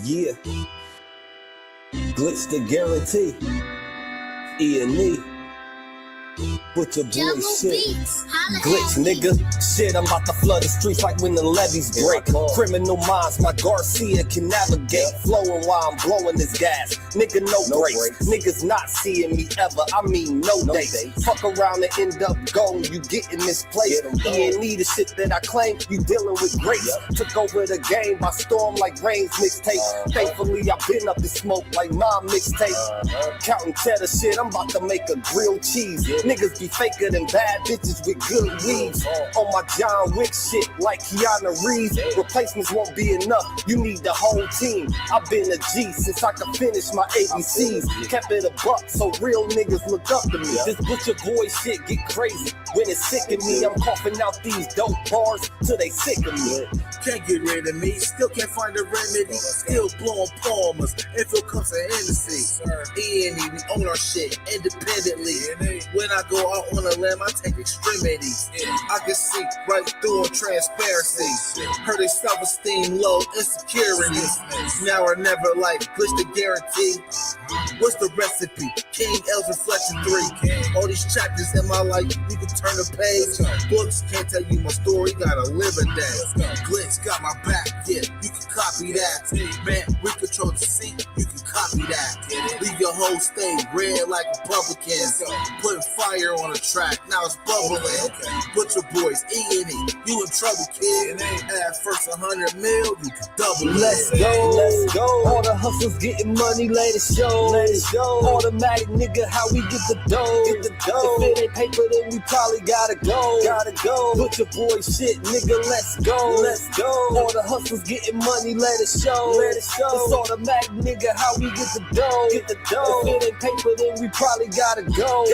Yeah, glitch the guarantee. E&E. Put your boy shit. Glitch, nigga. Shit, I'm about to flood the streets like when the levees break. Criminal minds, my Garcia can navigate. Flowing while I'm blowing this gas. Nigga, no brakes. Niggas not seeing me ever. I mean, no dates. Fuck around and end up gone. You getting misplaced. E&E, the shit that I claim. You dealing with grace. Took over the game by storm like Rain's mixtape. Thankfully, I've been up in smoke like Mom mixtape. Counting cheddar shit, I'm about to make a grilled cheese. Niggas be faker than bad bitches with good weaves. On my John Wick shit like Keanu Reeves. Replacements won't be enough, you need the whole team. I've been a G since I could finish my ABCs. Kept it a buck so real niggas look up to me. This butcher boy shit get crazy. When it's sick of me, I'm coughing out these dope bars till they sick of me. Can't get rid of me, still can't find a remedy. Still blowing palmers, if it comes to Hennessy. E&E, we own our shit independently. When I go out on a limb, I take extremities. I can see right through transparency. Heard their self-esteem low, insecurities. Now or never, like glitch the guarantee. What's the recipe? King L's Reflection 3. All these chapters in my life, you can turn the page. Books can't tell you my story, gotta live a day. Glitch got my back, yeah, you can copy that. Man, we control the seat, you can copy that. Leave your whole state red like Republicans. Putting fire on the track, now it's bubbling. Butcher boys, E&E, you in trouble, kid. Add first 100 mil, you can double it. Let's go. All the hustlers getting money, let it show. Automatic nigga, how we get the dough. If it ain't paper, then we probably gotta go. Put your boy shit, nigga, let's go. All the hustlers getting money, let it show. It's automatic, nigga, how we get the dough. If it ain't paper, then we probably gotta go.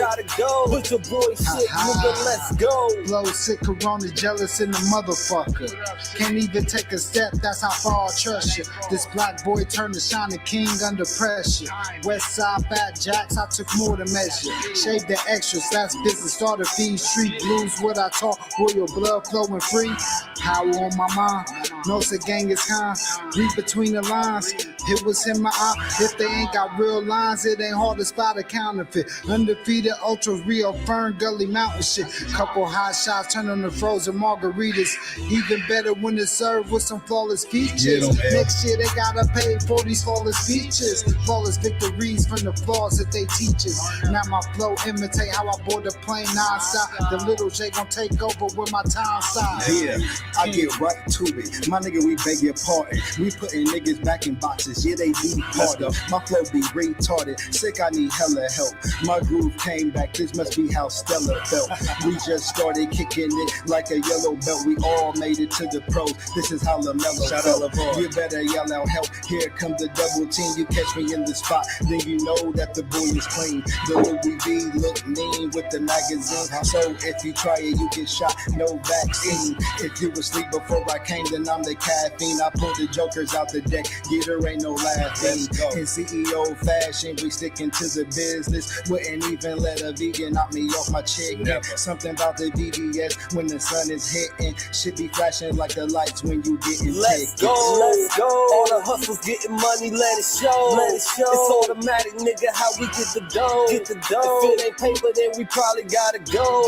Put your boy shit, nigga, let's go. Blow sick, corona, jealous in the motherfucker. Can't even take a step, that's how far I trust you. This black boy turned to shining king under pressure. West side bad jacks, I took more to measure. Shave the extras, that's business, starter fees. Street blues, what I taught, royal blood flowing free. Power on my mind, knows the gang is kind. Read between the lines, it was in my eye. If they ain't got real lines, it ain't hard to spot a counterfeit. Undefeated, ultra real, Fern Gully Mountain shit. Couple hot shots, turn on the frozen margaritas. Even better when it's served with some flawless features. Next year they gotta pay for these flawless features. Flawless victories from the flaws that they teach us. Now my flow imitate how I board the plane non-stop. The little J gon' take over with my time side. Yeah, I get right to it. My nigga, we beg your pardon. We putting niggas back in boxes. Yeah, they be harder. My flow be retarded. Sick, I need hella help. My groove came back. This must be how Stella felt. We just started kicking it like a yellow belt. We all made it to the pros. This is how LaMelo felt. You better yell out help. Here comes the double team. You catch me in the spot, then you know that the boy is clean. The Louis V look mean with the magazine. So if you try it, you get shot. No vaccine. If you asleep before I came, then I'm the caffeine. I pulled the jokers out the deck. Yeah, there ain't no laughing. In CEO fashion, we sticking to the business. Wouldn't even let a vegan knock me off my chick. Something about the BBS when the sun is hitting. Shit be flashing like the lights when you getting Let's go. All the hustlers getting money, let it show. It's automatic, nigga, how we get the dough. If it ain't paper, then we probably gotta go.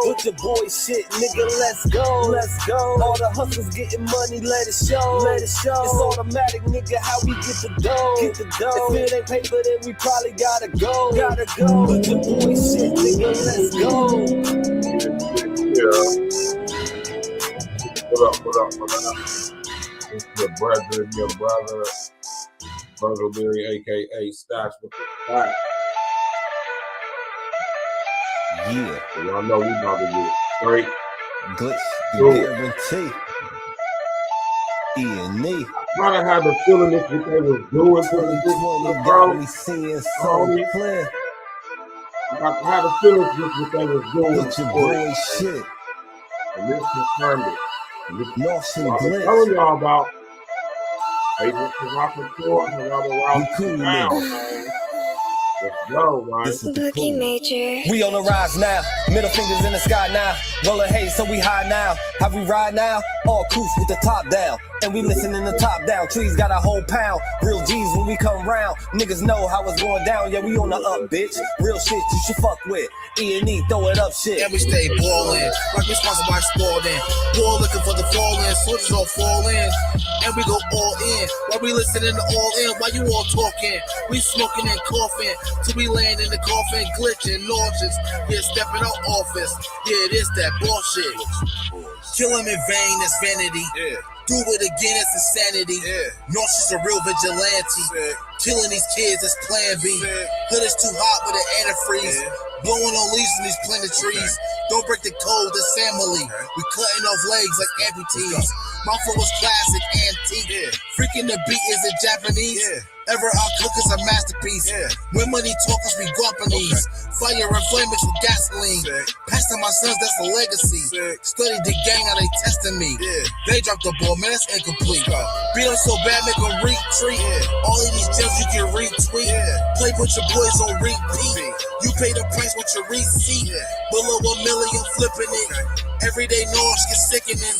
Put your boy shit, nigga, let's go. All the hustlers getting money, let it show. It's automatic, nigga, how we get the dough. If it ain't paper, then we probably gotta go. Put your boy shit, nigga, let's go. Yeah. What up? It's your brother, Burgleberry, aka Stacks with the Fat. Yeah. Y'all know we about to get straight. Glitch the guarantee. E&E. Might have had the feeling this what they was doing to the bro. We seeing so clear. I had a feeling this what they was doing. Put your boy shit. And this confirmed it. Lost and I'm glitch. telling y'all about. They just rocking tour and y'all We cool now, now. man. Let's go, man. This is the Boogie Major. We on the rise now. Middle fingers in the sky now. Rollin' hay, so we high now. How we ride now? All coops with the top down. And we listening the top down. Trees got a whole pound. Real G's when we come round. Niggas know how it's going down. Yeah, we on the up, bitch. Real shit you should fuck with. E&E, throw it up shit. And we stay ballin', like we sponsored by Spalding. War looking for the fall-in, soldiers all fall in. And we go all in, while we listening to all in. While you all talking, we smoking and coughing. Till we land in the coffin, glitching, nauseous. Yeah, stepping out office. Yeah, it is that bullshit. Kill him in vain, that's vanity. Yeah. Do it again, it's insanity. Yeah. Nauseous a real vigilante. Yeah. Killing these kids, that's plan B. Yeah. Hood is too hot with an antifreeze. Yeah. Blowing on leaves in these plenty trees. Okay. Don't break the code, that's family. Okay. We cutting off legs like amputees. My flow is classic, antique. Yeah. Freaking the beat is it Japanese. Yeah. Ever our cook is a masterpiece. Yeah. When money talkers, we Guapanese. Okay. Fire and flame mixed with gasoline. Pass to my sons, that's a legacy. Study the gang, how they testing me. Yeah. They dropped the ball, man, that's incomplete. Beat them so bad, make them retreat. Yeah. All of these gems you can retweet. Yeah. Play with your boys on repeat. You pay the price with your receipt. Yeah. Below $1 million, flipping it. Okay. Everyday noise get sickening.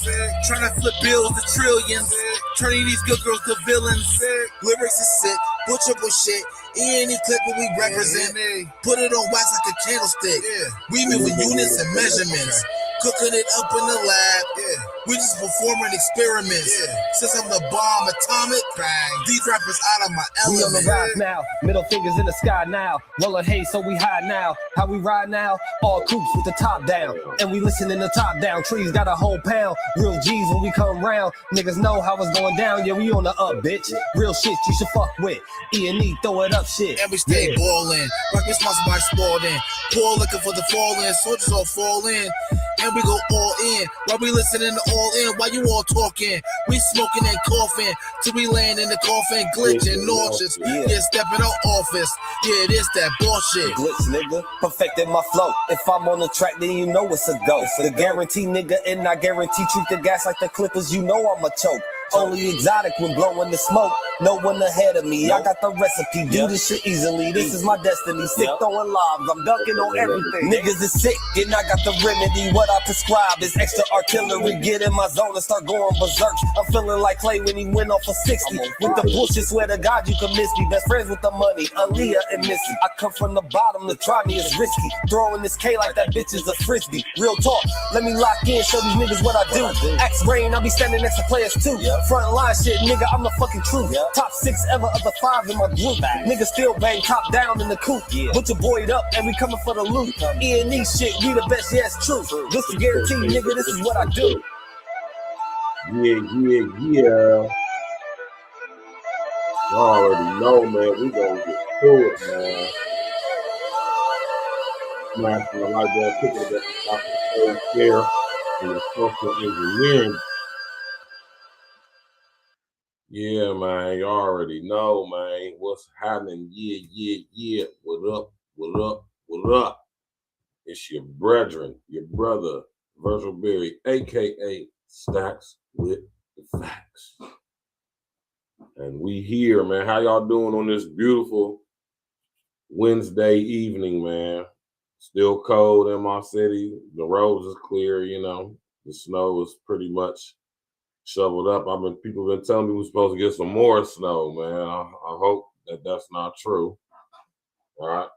Trying to flip bills to trillions. Turning these good girls to villains. Lyrics is sick, butcher bullshit. E&E clip what we represent. Put it on wax like a candlestick. We moving units and measurements. Cooking it up in the lab. We just performing experiments. Since I'm the bomb atomic, these rappers out of my element. We on the rise now, middle fingers in the sky now. Rollin' hay, so we high now. How we ride now? All coops with the top down. And we listening to top down. Trees got a whole pound. Real G's when we come round. Niggas know how it's going down. Yeah, we on the up, bitch. Real shit you should fuck with. E&E, throw it up shit. And we stay ballin', like we sponsored by Spalding. Poor looking for the fall-in, soldiers all fall in. And we go all in, while we listening to all in. While you all talking, we smoking and coughing. Till we land in the coffin, glitching, nauseous. Yeah, stepping out office. Yeah, it is that bullshit. Glitch, nigga, perfected my flow. If I'm on the track, then you know it's a go. The guarantee, nigga, and I guarantee treat the gas like the Clippers. You know I'm a choke. Only exotic when blowing the smoke. No one ahead of me. I got the recipe. Do this shit easily. This is my destiny. Sick throwing lobs. I'm dunking on everything. Niggas is sick, and I got the remedy. What I prescribe is extra artillery. Get in my zone and start going berserk. I'm feeling like Clay when he went off for 60. With the bullshit, swear to God you can miss me. Best friends with the money, Aaliyah and Missy. I come from the bottom, to try me is risky. Throwing this K like that bitch is a frisbee. Real talk, let me lock in, show these niggas what I do. Axe Rain, I'll be standing next to players too. Front line shit, nigga, I'm the fucking truth. Top 6 ever of the 5 in my group. Niggas still bang top down in the coop. Put your boy up and we coming for the loot. E&E shit, we the best, yeah, it's true. This is guaranteed, nigga, this is what I do. Yeah. You already know, man. We gonna get through it, man. Smashing the light bulb, picking it up the chair and the social engineering. Yeah, man. You already know, man. What's happening? Yeah. What up? It's your brethren, your brother, Virgil Berry, aka Stacks with the Facts. And we here, man. How y'all doing on this beautiful Wednesday evening, man? Still cold in my city. The roads is clear, you know. The snow is pretty much shoveled up. People been telling me we're supposed to get some more snow, man. I hope that that's not true. All right.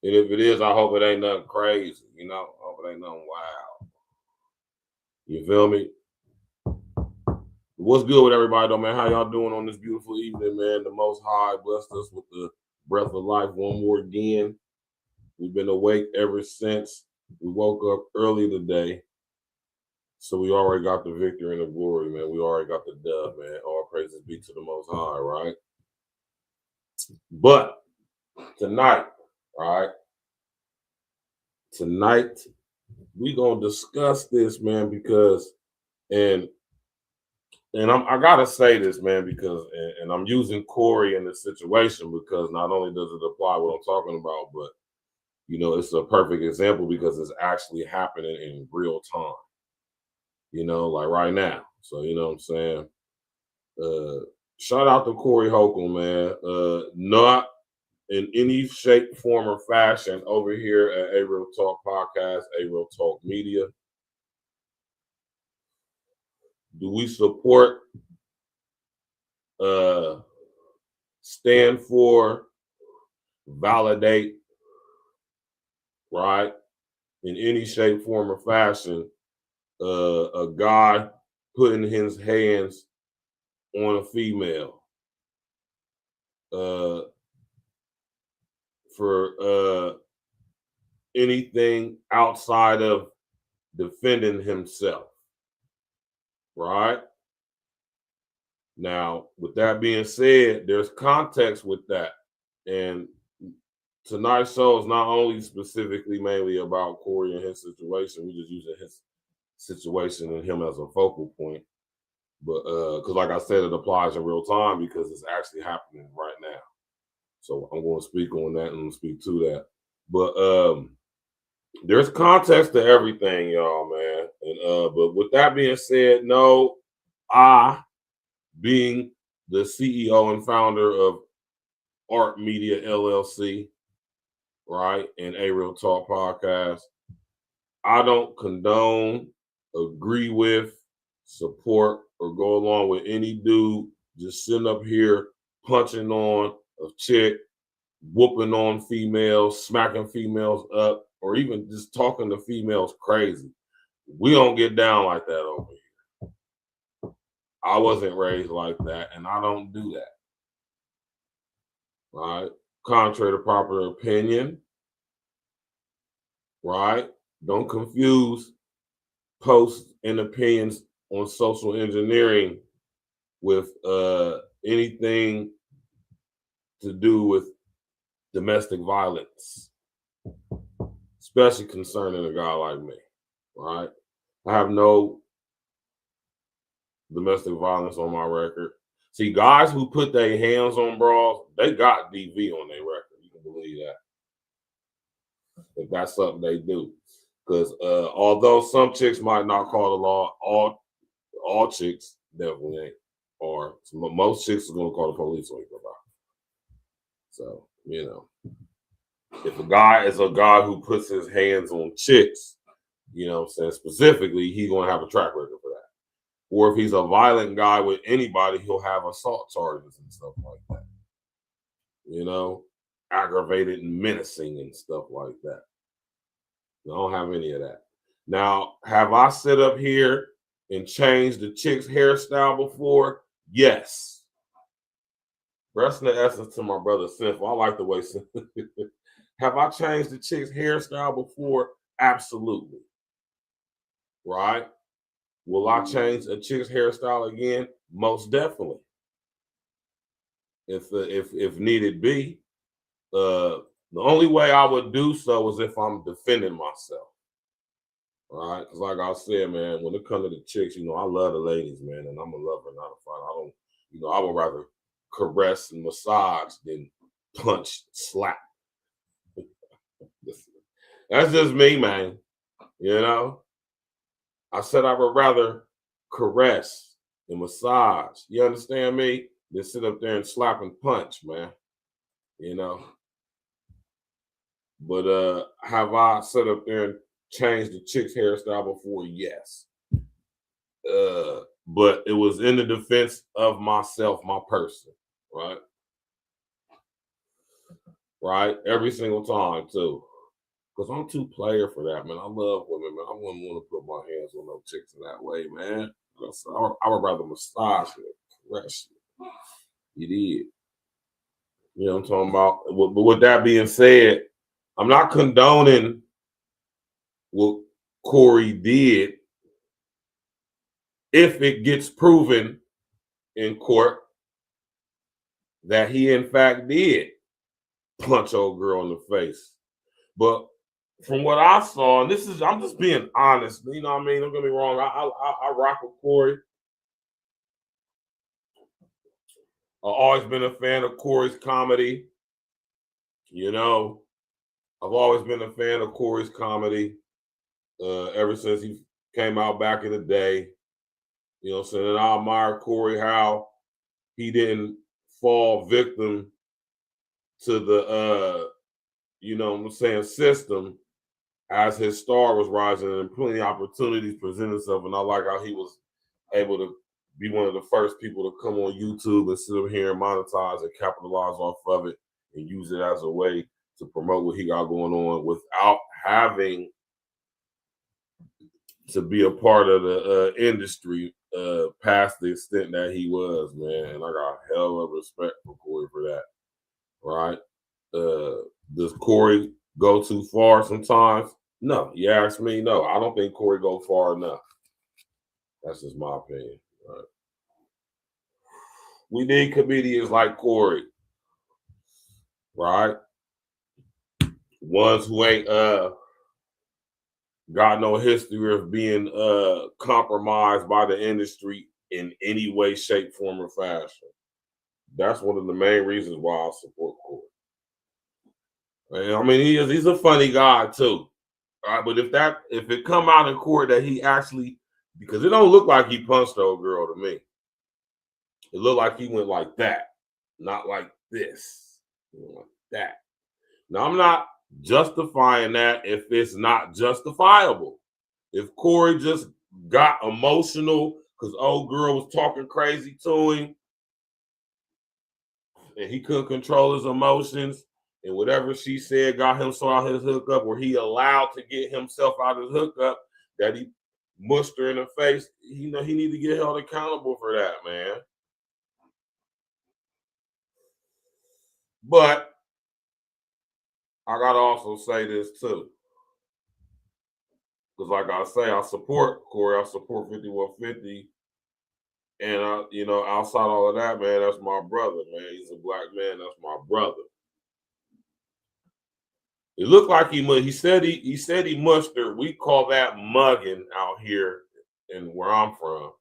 And if it is, I hope it ain't nothing crazy, you know. I hope it ain't nothing wild. You feel me? What's good with everybody, though, man? How y'all doing on this beautiful evening, man? The Most High blessed us with the breath of life one more again. We've been awake ever since we woke up early today. So we already got the victory and the glory, man. We already got the dub, man. All praises be to the Most High, right? But tonight, right? Tonight, we gonna discuss this, man, because I gotta say this, man, because and I'm using Corey in this situation because not only does it apply what I'm talking about, but you know, it's a perfect example because it's actually happening in real time. You know, like right now. So you know what I'm saying? Shout out to Corey Holcomb, man. Not in any shape, form, or fashion over here at A Real Talk Podcast, A Real Talk Media? Do we support, stand for, validate, right, in any shape, form, or fashion, a guy putting his hands on a female for anything outside of defending himself, right? Now, with that being said, there's context with that. And tonight's show is not only specifically mainly about Corey and his situation. We're just using his situation and him as a focal point. But because like I said, it applies in real time because it's actually happening right now. So I'm going to speak on that and speak to that. But there's context to everything, y'all, man. And but with that being said, no, I, being the CEO and founder of Art Media LLC, right, and A Real Talk Podcast, I don't condone, agree with, support, or go along with any dude just sitting up here punching on a chick, whooping on females, smacking females up, or even just talking to females crazy. We don't get down like that over here. I wasn't raised like that, and I don't do that. Right? Contrary to popular opinion, right? Don't confuse posts and opinions on social engineering with anything to do with domestic violence, especially concerning a guy like me, right? I have no domestic violence on my record. See, guys who put their hands on bras, they got DV on their record. You can believe that. If that's something they do. Because although some chicks might not call the law, all chicks definitely ain't. Or most chicks are going to call the police on you. So, you know, if a guy is a guy who puts his hands on chicks, you know what I'm saying, specifically, he's going to have a track record for that. Or if he's a violent guy with anybody, he'll have assault charges and stuff like that. You know, aggravated and menacing and stuff like that. I don't have any of that. Now, have I sit up here and changed the chick's hairstyle before? Yes. Rest in the essence to my brother Sinful. I like the way Sinful. Have I changed the chick's hairstyle before? Absolutely. Right? Will I change a chick's hairstyle again? Most definitely. If needed be. The only way I would do so is if I'm defending myself. All right? Because like I said, man, when it comes to the chicks, you know, I love the ladies, man, and I'm a lover, not a fighter. I don't, you know, I would rather caress and massage than punch, slap. That's just me, man. You know? I said I would rather caress and massage. You understand me? Than sit up there and slap and punch, man. You know? But have I sat up there and changed the chick's hairstyle before? Yes. But it was in the defense of myself, my person, right? Right? Every single time, too. Because I'm too player for that, man. I love women, man. I wouldn't want to put my hands on no chicks in that way, man. I would rather massage it, caress it. You did. You know what I'm talking about? But with that being said, I'm not condoning what Corey did if it gets proven in court that he in fact did punch old girl in the face. But from what I saw, and I'm just being honest, you know what I mean? Don't get me wrong. I rock with Corey. I've always been a fan of Corey's comedy. You know, I've always been a fan of Corey's comedy ever since he came out back in the day. You know what I'm saying? And I admire Corey how he didn't fall victim to the you know what I'm saying, system as his star was rising and plenty of opportunities presented itself. And I like how he was able to be one of the first people to come on YouTube and sit up here and monetize and capitalize off of it and use it as a way to promote what he got going on without having to be a part of the industry past the extent that he was, man. And I got a hell of respect for Corey for that, right? Does Corey go too far sometimes? No. You ask me, no. I don't think Corey go far enough. That's just my opinion. Right? We need comedians like Corey, right? Ones who ain't got no history of being compromised by the industry in any way, shape, form, or fashion. That's one of the main reasons why I support Corey. I mean, he's a funny guy too. All right, but if it come out in court that he actually, because it don't look like he punched the old girl to me. It looked like he went like that, not like this. Like that. Now, I'm not justifying that if it's not justifiable. If Corey just got emotional because old girl was talking crazy to him and he couldn't control his emotions, and whatever she said got him so out his hookup, or he allowed to get himself out of his hookup, that he mushed her in the face, he need to get held accountable for that, man. But I gotta also say this too, because like I say, I support Corey, I support 5150, and outside all of that, man, that's my brother, man. He's a black man, that's my brother. It looked like he said he mushed her. We call that mugging out here in where I'm from.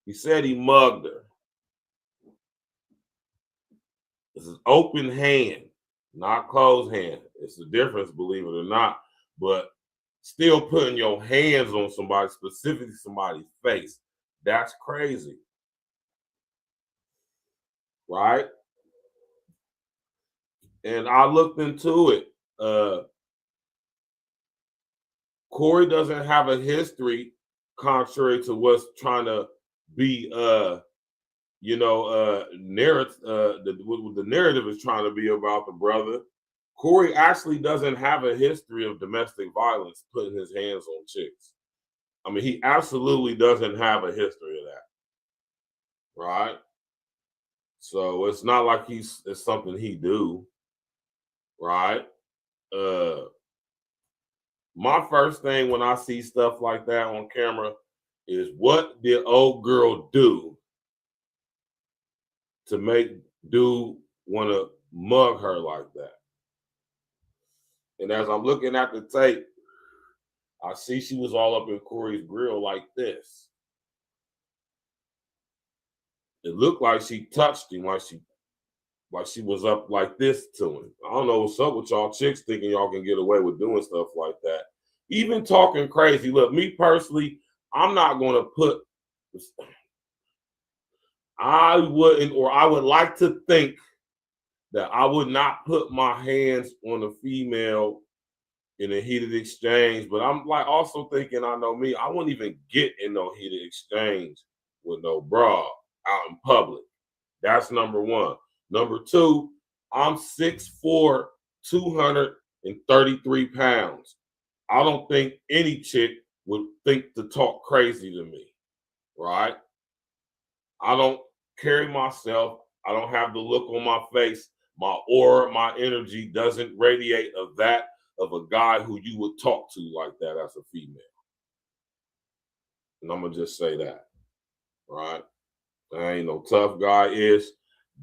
He said he mugged her. This is open hand, not closed hand. It's the difference, believe it or not. But still putting your hands on somebody, specifically somebody's face, that's crazy. Right? And I looked into it. Corey doesn't have a history, contrary to what's trying to be, narrative. The narrative is trying to be about the brother. Corey actually doesn't have a history of domestic violence, putting his hands on chicks. I mean, he absolutely doesn't have a history of that, right? So it's not like it's something he do, right? My first thing when I see stuff like that on camera is, what did old girl do to make dude want to mug her like that? And as I'm looking at the tape, I see she was all up in Corey's grill like this. It looked like she touched him, like she was up like this to him. I don't know what's up with y'all chicks thinking y'all can get away with doing stuff like that. Even talking crazy. Look, me personally, I'm not going to put, I wouldn't, or I would like to think that I would not put my hands on a female in a heated exchange. But I'm like also thinking, I know me, I wouldn't even get in no heated exchange with no bra out in public. That's number one. Number two, I'm 6'4", 233 pounds. I don't think any chick would think to talk crazy to me, right? I don't carry myself. I don't have the look on my face. My aura, my energy doesn't radiate of that of a guy who you would talk to like that as a female. And I'm going to just say that, right? I ain't no tough guy ish.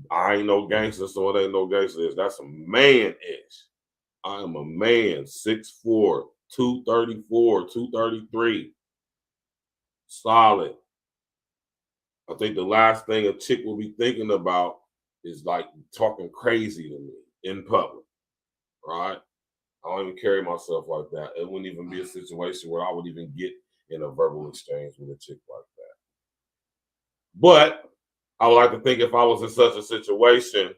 I ain't no gangster, so it ain't no gangster ish. That's a man ish. I am a man, 6'4", 234, 233. Solid. I think the last thing a chick will be thinking about is like talking crazy to me in public, right? I don't even carry myself like that. It wouldn't even be a situation where I would even get in a verbal exchange with a chick like that. But I would like to think if I was in such a situation,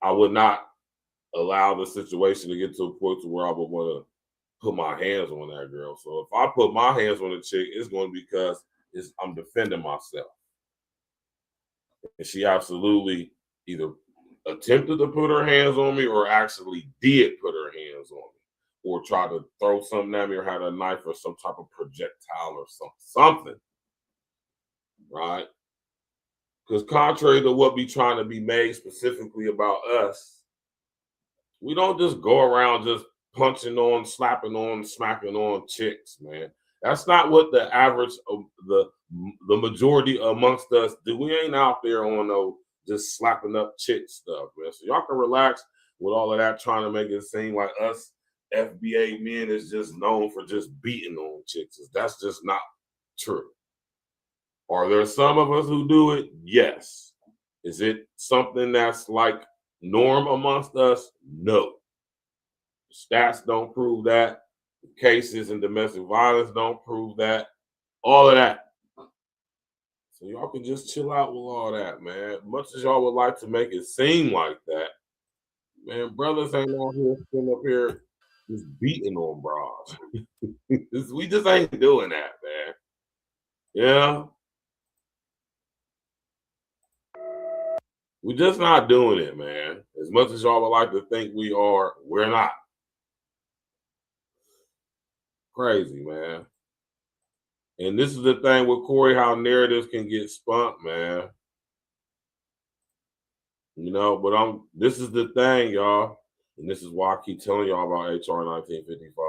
I would not allow the situation to get to a point to where I would want to put my hands on that girl. So if I put my hands on a chick, it's going to be because I'm defending myself. And she absolutely either attempted to put her hands on me or actually did put her hands on me or try to throw something at me or had a knife or some type of projectile or something. Right? Because contrary to what be trying to be made specifically about us, we don't just go around just punching on, slapping on, smacking on chicks, man. That's not what the average of the majority amongst us do. We ain't out there on no just slapping up chick stuff, man. So y'all can relax with all of that, trying to make it seem like us FBA men is just known for just beating on chicks. That's just not true. Are there some of us who do it? Yes. Is it something that's like norm amongst us? No. Stats don't prove that. Cases in domestic violence don't prove that. All of that. So y'all can just chill out with all that, man. Much as y'all would like to make it seem like that, man, brothers ain't out here sitting up here just beating on bras. We just ain't doing that, man. Yeah. We're just not doing it, man. As much as y'all would like to think we are, we're not. Crazy, man. And this is the thing with Corey, how narratives can get spun, man. You know, but this is the thing, y'all. And this is why I keep telling y'all about HR 1955.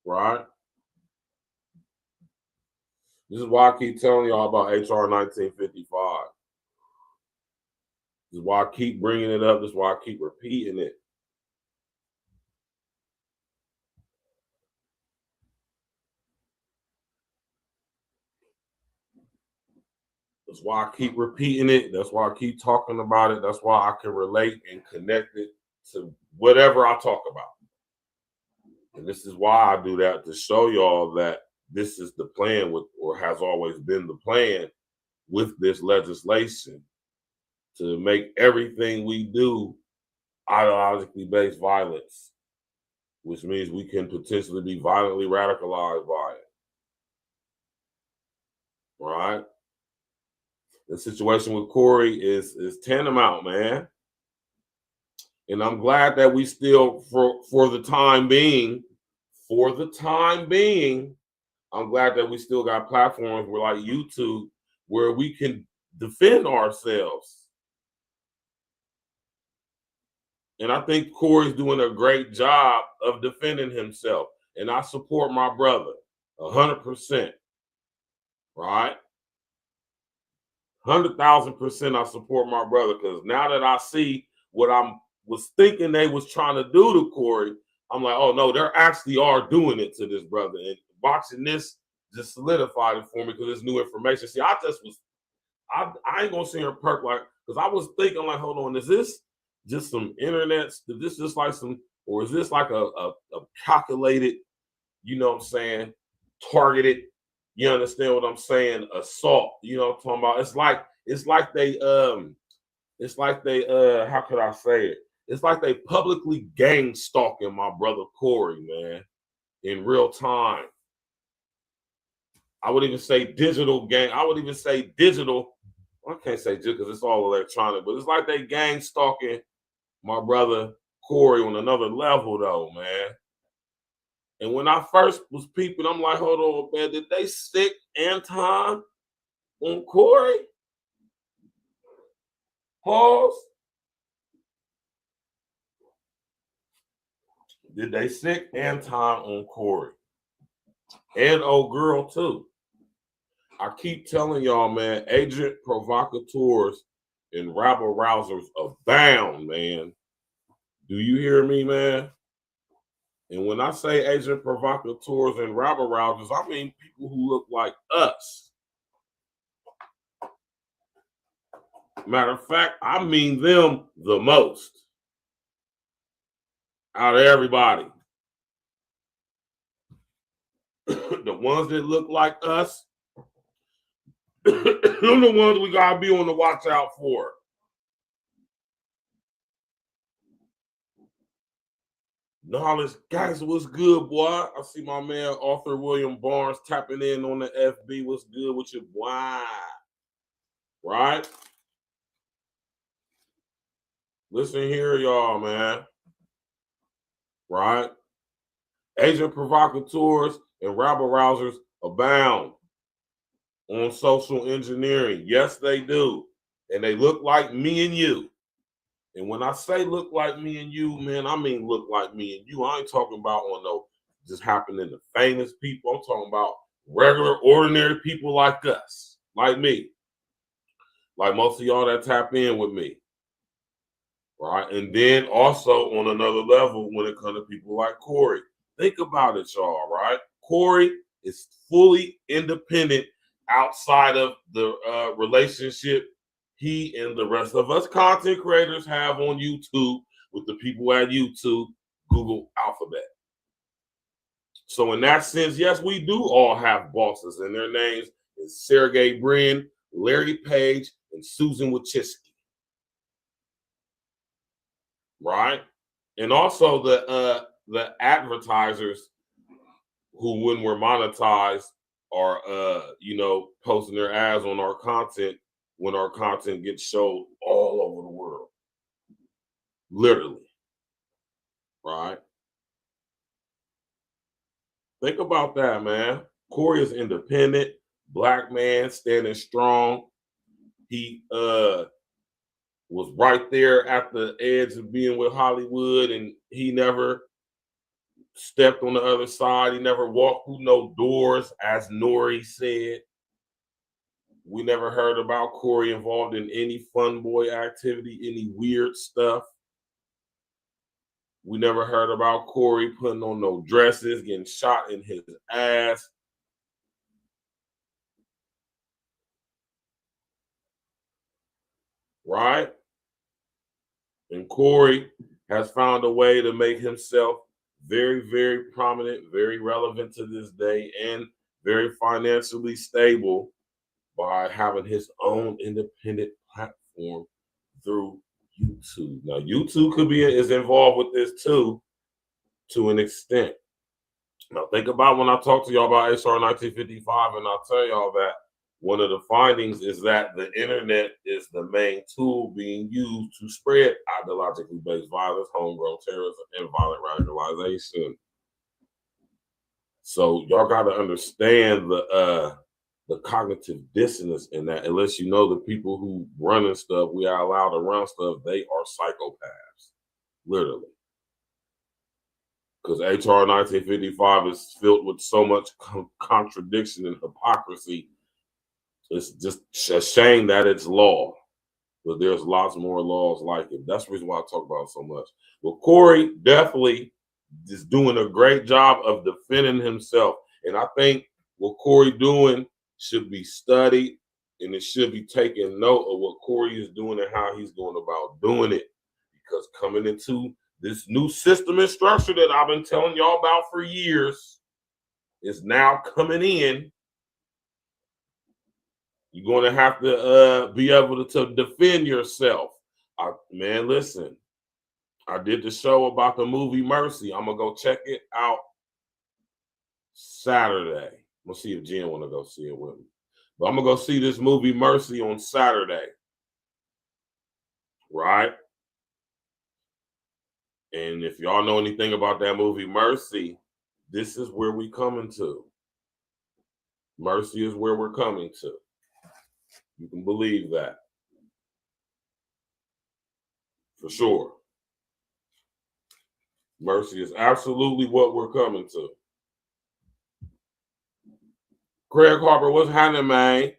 Right? This is why I keep telling y'all about HR 1955. This is why I keep bringing it up. This is why I keep repeating it. That's why I keep repeating it. That's why I keep talking about it. That's why I can relate and connect it to whatever I talk about. And this is why I do that, to show y'all that this is the plan with, or has always been the plan with this legislation, to make everything we do ideologically based violence, which means we can potentially be violently radicalized by it. Right? The situation with Corey is tantamount, man. And I'm glad that we still, for the time being, I'm glad that we still got platforms where, like YouTube, where we can defend ourselves. And I think Corey's doing a great job of defending himself. And I support my brother 100%. Right? 100,000% I support my brother, because now that I see what I was thinking they was trying to do to Corey, I'm like, oh no, they actually are doing it to this brother. And watching this just solidified it for me, because it's new information. See, I ain't gonna sit here and perk, like, because I was thinking, like, hold on, is this just some internet? Is this just like some, or is this like a calculated, you know what I'm saying, targeted, you understand what I'm saying, assault? You know what I'm talking about? It's like they how could I say it? It's like they publicly gang stalking my brother Corey, man, in real time. I would even say digital gang. I would even say digital. I can't say just because it's all electronic, but it's like they gang stalking my brother Corey on another level, though, man. And when I first was peeping, I'm like, hold on, man, did they stick Anton on Corey? Pause. Did they stick Anton on Corey? And old girl, too. I keep telling y'all, man, agent provocateurs and rabble rousers abound, man. Do you hear me, man? And when I say agent provocateurs and rabble rousers, I mean people who look like us. Matter of fact, I mean them the most. Out of everybody. The ones that look like us, them the ones we gotta be on the watch out for. Knowledge, guys, what's good, boy? I see my man Arthur William Barnes tapping in on the FB. What's good with your boy? Right? Listen here, y'all, man. Right? Agent provocateurs and rabble-rousers abound on social engineering. Yes, they do. And they look like me and you. And when I say look like me and you, man, I mean look like me and you. I ain't talking about on no just happening to famous people. I'm talking about regular, ordinary people like us, like me. Like most of y'all that tap in with me. Right? And then also on another level when it comes to people like Corey. Think about it, y'all, right? Corey is fully independent outside of the relationship he and the rest of us content creators have on YouTube with the people at YouTube, Google Alphabet. So in that sense, yes, we do all have bosses, and their names is Sergey Brin, Larry Page, and Susan Wojcicki. Right? And also the advertisers who, when we're monetized, are posting their ads on our content when our content gets showed all over the world. Literally. Right? Think about that, man. Corey is independent, black man, standing strong. He was right there at the edge of being with Hollywood, and he never stepped on the other side. He never walked through no doors, as Nori said. We never heard about Corey involved in any fun boy activity, any weird stuff. We never heard about Corey putting on no dresses, getting shot in his ass. Right? And Corey has found a way to make himself very, very prominent, very relevant to this day, and very financially stable by having his own independent platform through YouTube. Now, YouTube is involved with this too, to an extent. Now, think about when I talk to y'all about HR 1955, and I'll tell y'all that one of the findings is that the internet is the main tool being used to spread ideologically based violence, homegrown terrorism, and violent radicalization. So y'all got to understand the cognitive dissonance in that. Unless you know the people who running stuff, we are allowed to run stuff, they are psychopaths, literally. Because HR 1955 is filled with so much contradiction and hypocrisy. It's just a shame that it's law, but there's lots more laws like it. That's the reason why I talk about it so much. Well, Corey definitely is doing a great job of defending himself. And I think what Corey doing should be studied, and it should be taken note of what Corey is doing and how he's going about doing it. Because coming into this new system and structure that I've been telling y'all about for years is now coming in. You're going to have to be able to defend yourself. Man, listen, I did the show about the movie Mercy. I'm going to go check it out Saturday. We'll see if Jen want to go see it with me. But I'm going to go see this movie Mercy on Saturday. Right? And if y'all know anything about that movie Mercy, this is where we coming to. Mercy is where we're coming to. You can believe that. For sure. Mercy is absolutely what we're coming to. Craig Harper, what's happening, man?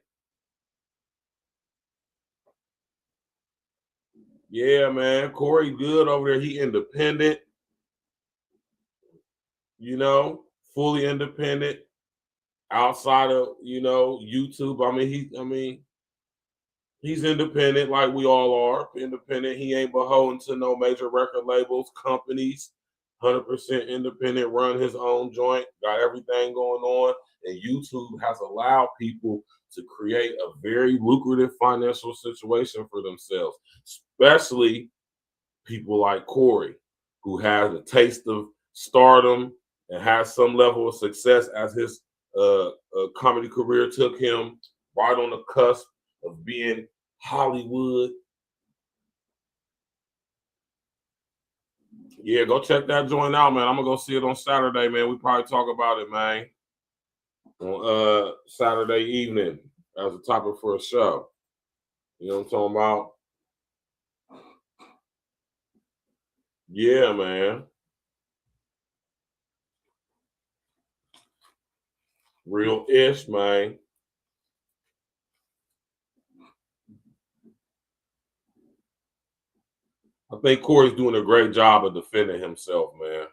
Yeah, man. Corey good over there. He independent. Fully independent. Outside of, YouTube. He's independent like we all are. Independent. He ain't beholden to no major record labels, companies. 100% independent, run his own joint, got everything going on, and YouTube has allowed people to create a very lucrative financial situation for themselves, especially people like Corey, who has a taste of stardom and has some level of success as his comedy career took him right on the cusp of being Hollywood. Yeah, go check that joint out, man. I'm gonna go see it on Saturday, man. We probably talk about it, man, on Saturday evening as a topic for a show. You know what I'm talking about? Yeah, man. Real ish, man. I think Corey's doing a great job of defending himself, man.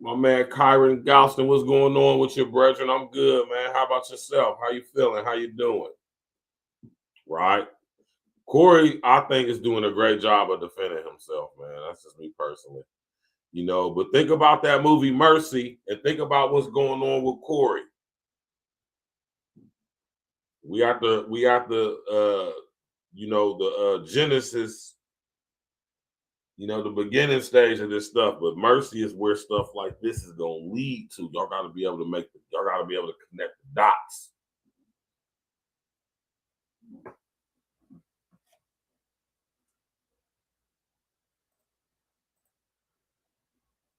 My man Kyron Galston, what's going on with your brethren? I'm good, man. How about yourself? How you feeling? How you doing? Right? Corey, I think, is doing a great job of defending himself, man. That's just me personally. You know, but think about that movie Mercy and think about what's going on with Corey. We have the Genesis, the beginning stage of this stuff, but Mercy is where stuff like this is gonna lead to. Y'all gotta be able to connect the dots.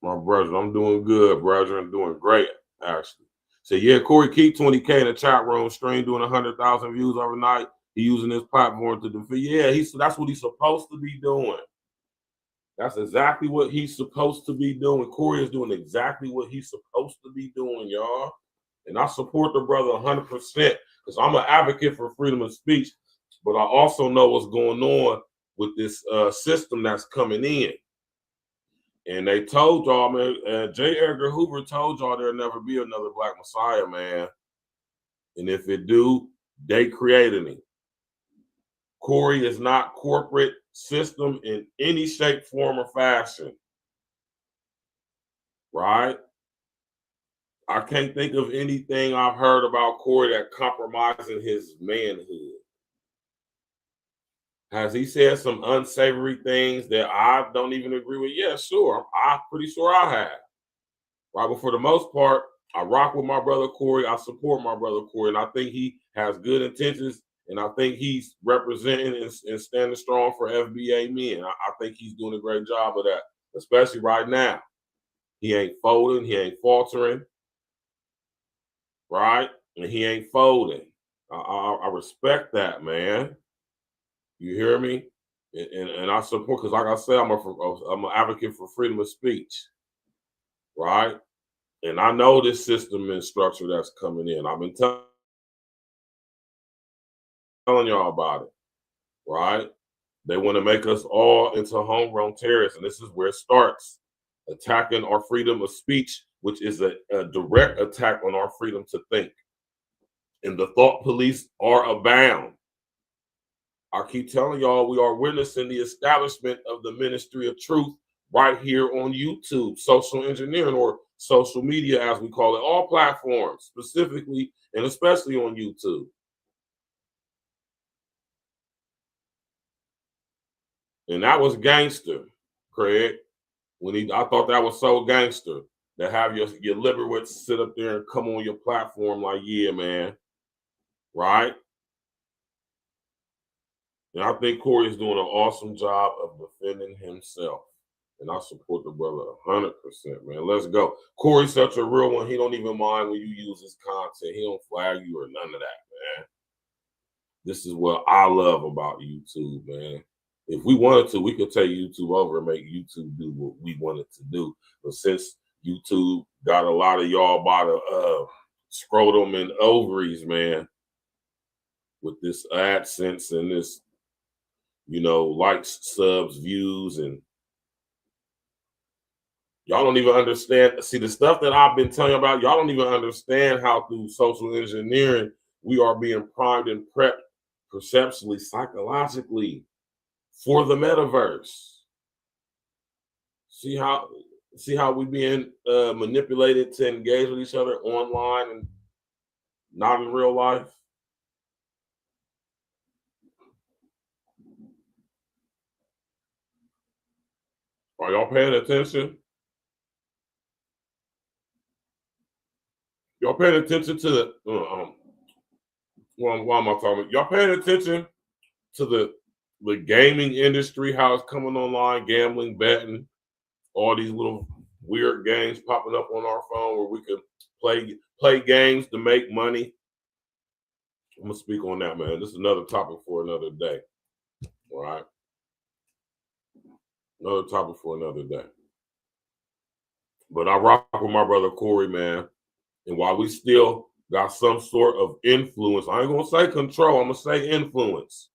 My brother, I'm doing good, brother. I'm doing great, actually. So yeah, Corey, keep 20K in the chat room, stream doing 100,000 views overnight. He using his platform to defend. Yeah, that's what he's supposed to be doing. That's exactly what he's supposed to be doing. Corey is doing exactly what he's supposed to be doing, y'all. And I support the brother 100% because I'm an advocate for freedom of speech, but I also know what's going on with this system that's coming in. And they told y'all, man, J. Edgar Hoover told y'all there'll never be another Black Messiah, man. And if it do, they created him. Corey is not corporate system in any shape, form, or fashion. Right? I can't think of anything I've heard about Corey that compromising his manhood. Has he said some unsavory things that I don't even agree with? Yeah, sure. I'm pretty sure I have. Right, but for the most part, I rock with my brother Corey. I support my brother Corey, and I think he has good intentions, and I think he's representing and standing strong for FBA men. I think he's doing a great job of that, especially right now. He ain't folding. He ain't faltering. Right? And he ain't folding. I respect that, man. You hear me? And I support, because like I said, I'm an advocate for freedom of speech, right? And I know this system and structure that's coming in. I've been telling y'all about it, right? They want to make us all into homegrown terrorists, and this is where it starts, attacking our freedom of speech, which is a direct attack on our freedom to think. And the thought police are abound. I keep telling y'all, we are witnessing the establishment of the ministry of truth right here on YouTube, social engineering, or social media, as we call it, all platforms, specifically and especially on YouTube. And that was gangster, Craig. I thought that was so gangster to have your Liberwits sit up there and come on your platform like, yeah, man, right? And I think Corey is doing an awesome job of defending himself. And I support the brother 100%, man. Let's go. Corey's such a real one. He don't even mind when you use his content. He don't flag you or none of that, man. This is what I love about YouTube, man. If we wanted to, we could take YouTube over and make YouTube do what we wanted to do. But since YouTube got a lot of y'all by the scrotum and ovaries, man, with this AdSense and this, likes, subs, views, and y'all don't even understand. See, the stuff that I've been telling you about, y'all don't even understand how through social engineering we are being primed and prepped perceptually, psychologically, for the metaverse. See how we being manipulated to engage with each other online and not in real life. Are y'all paying attention? Y'all paying attention to the why am I talking? Y'all paying attention to the gaming industry, how it's coming online, gambling, betting, all these little weird games popping up on our phone where we can play games to make money. I'm gonna speak on that, man. This is another topic for another day. All right. Another topic for another day. But I rock with my brother Corey, man. And while we still got some sort of influence, I ain't gonna say control, I'm gonna say influence.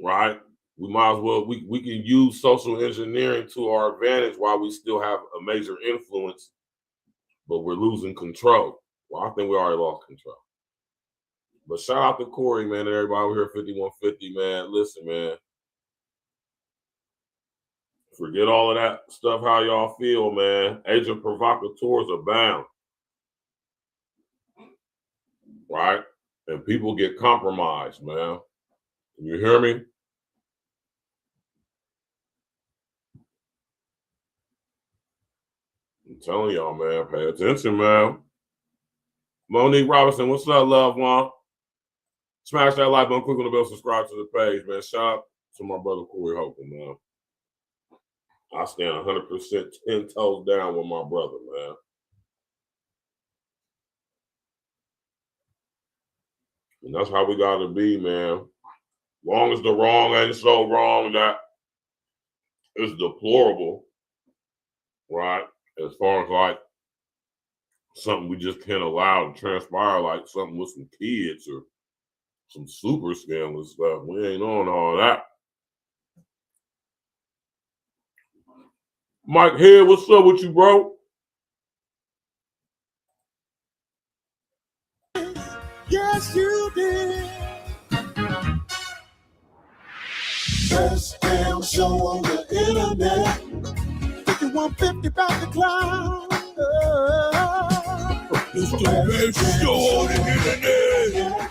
Right? We might as well, we can use social engineering to our advantage while we still have a major influence, but we're losing control. Well, I think we already lost control. But shout out to Corey, man, and everybody over here at 5150, man. Listen, man. Forget all of that stuff, how y'all feel, man. Agent provocateurs abound. Right? And people get compromised, man. You hear me? I'm telling y'all, man, pay attention, man. Monique Robinson, what's up, loved one? Smash that like button, click on the bell, subscribe to the page, man. Shout out to my brother Corey Holcomb, man. I stand 100% 10 toes down with my brother, man. And that's how we got to be, man. Long as the wrong ain't so wrong that it's deplorable, right? As far as like something we just can't allow to transpire, like something with some kids or some super scandalous stuff. We ain't on all that. Mike Head, what's up with you, bro? Yes, you did. Best damn show on the internet. 5150 about the clown. It's the best show on the internet.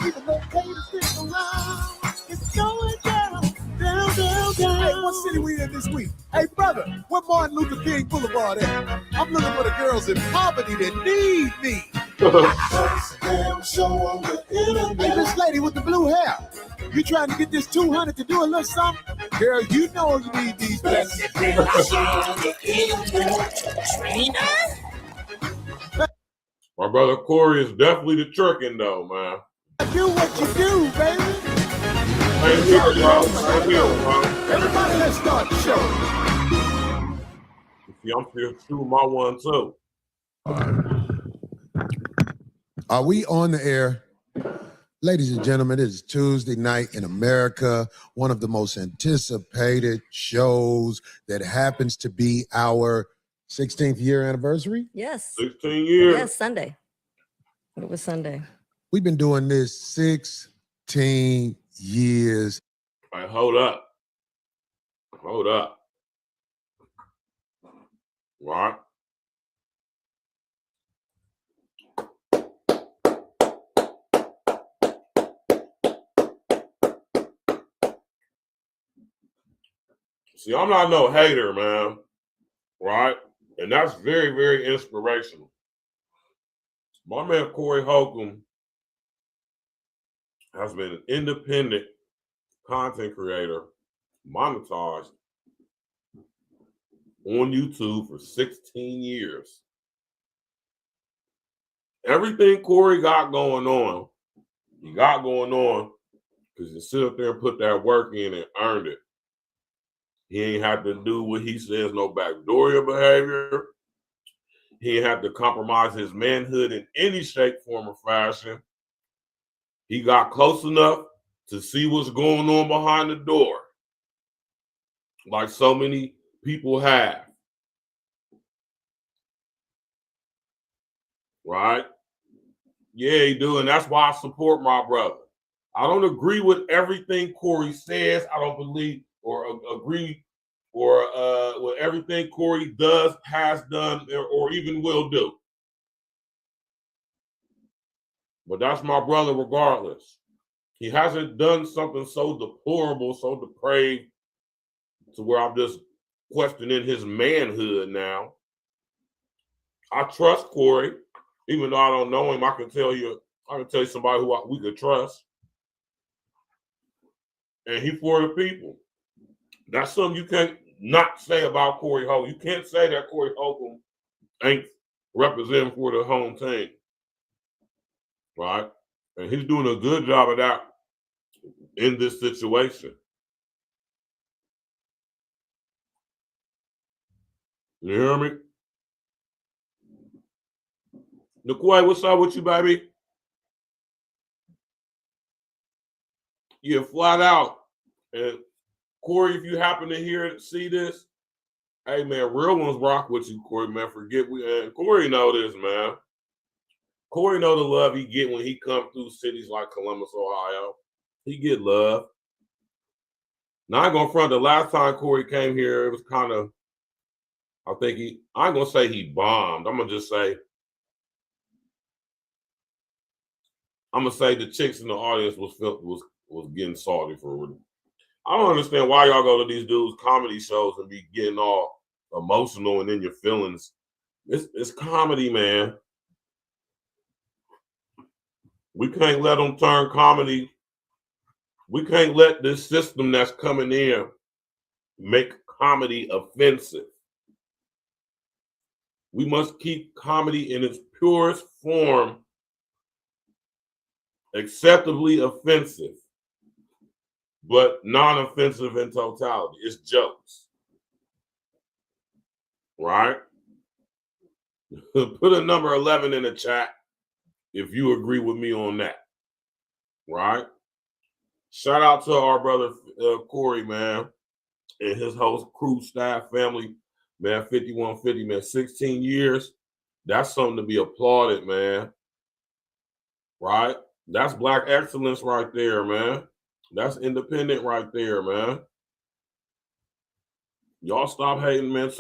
People don't pay to stick around. It's going down, down, down, down. Hey, what city we in this week? Hey, brother, where Martin Luther King Boulevard at? I'm looking for the girls in poverty that need me. Best damn show on the internet. Hey, this lady with the blue hair. You trying to get this 200 to do a little something? Girl, you know you need these blessings. My brother Corey is definitely the tricking, though, man. Do what you do, baby. Same here, bro. Same here, bro. Everybody, let's start the show. See, I'm still shooting my one, too. Are we on the air? Ladies and gentlemen, it is Tuesday night in America, one of the most anticipated shows that happens to be our 16th year anniversary. Yes. 16 years. Yes, Sunday. It was Sunday. We've been doing this 16 years. All right, hold up. Hold up. All right. See, I'm not no hater, man. Right? And that's very, very inspirational. My man Corey Holcomb has been an independent content creator, monetized on YouTube for 16 years. Everything Corey got going on, he got going on because he sit up there and put that work in and earned it. He ain't have to do what he says, no backdoor behavior. He ain't have to compromise his manhood in any shape, form, or fashion. He got close enough to see what's going on behind the door, like so many people have. Right? Yeah, he do, and that's why I support my brother. I don't agree with everything Corey says. I don't believe or agree or with everything Corey does, has done, or even will do. But that's my brother regardless. He hasn't done something so deplorable, so depraved, to where I'm just questioning his manhood now. I trust Corey, even though I don't know him. I can tell you somebody who we could trust. And he for the people. That's something you can't not say about Corey Holcomb. You can't say that Corey Holcomb ain't representing for the home team. Right? And he's doing a good job of that in this situation. You hear me? Nicoy, what's up with you, baby? Yeah, flat out. And Corey, if you happen to see this, hey man, real ones rock with you, Corey, man. Corey know this, man. Corey know the love he get when he come through cities like Columbus, Ohio. He get love. Now I ain't gonna front, the last time Corey came here, it was kind of, I ain't gonna say he bombed. I'm gonna say the chicks in the audience was getting salty for real. I don't understand why y'all go to these dudes' comedy shows and be getting all emotional and in your feelings. It's comedy, man. We can't let them turn comedy. We can't let this system that's coming in make comedy offensive. We must keep comedy in its purest form acceptably offensive, but non-offensive in totality. It's jokes. Right? Put a number 11 in the chat if you agree with me on that. Right? Shout out to our brother Corey, man, and his whole crew, staff, family, man, 5150, man, 16 years. That's something to be applauded, man. Right? That's Black excellence right there, man. That's independent right there, man. Y'all stop hating, man.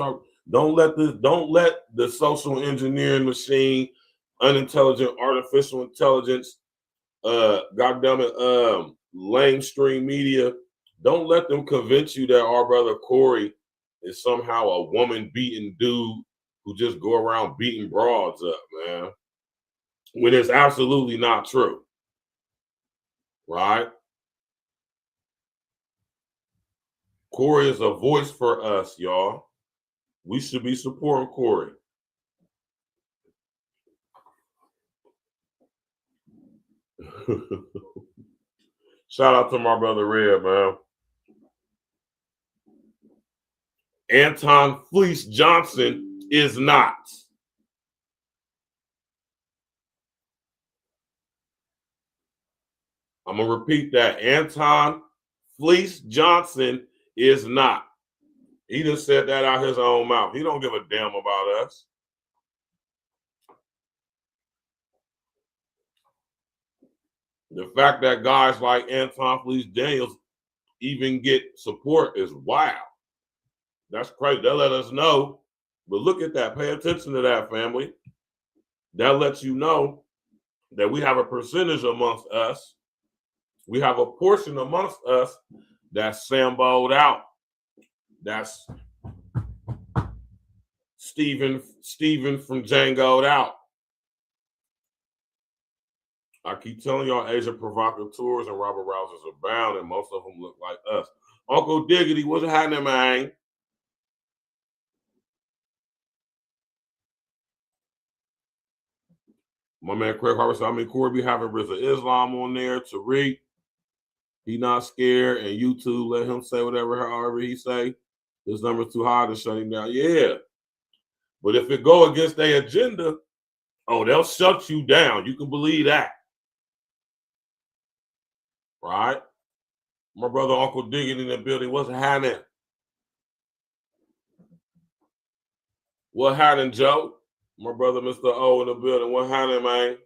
Don't let the social engineering machine, unintelligent artificial intelligence, lamestream media, don't let them convince you that our brother Corey is somehow a woman-beating dude who just go around beating broads up, man. When it's absolutely not true. Right? Corey is a voice for us, y'all. We should be supporting Corey. Shout out to my brother Red, man. Anton Fleece Johnson is not. I'm going to repeat that. Anton Fleece Johnson is not. He just said that out his own mouth. He don't give a damn about us. The fact that guys like Anton Fleece Daniels even get support is wild. That's crazy. They'll let us know. But look at that. Pay attention to that, family. That lets you know that we have a percentage amongst us. We have a portion amongst us that's Sambo'd out. That's Steven from Django'd out. I keep telling y'all, Asian provocateurs and robber rousers are bound, and most of them look like us. Uncle Diggity, what's happening, man? My man Craig Harvey said, Corey be having Rizza Islam on there. Tariq, he not scared, and YouTube let him say however he say. His number's too high to shut him down. Yeah. But if it go against their agenda, they'll shut you down. You can believe that. Right? My brother Uncle Diggity in the building. What's happening? What happening, Joe? My brother Mr. O in the building. What happening, man?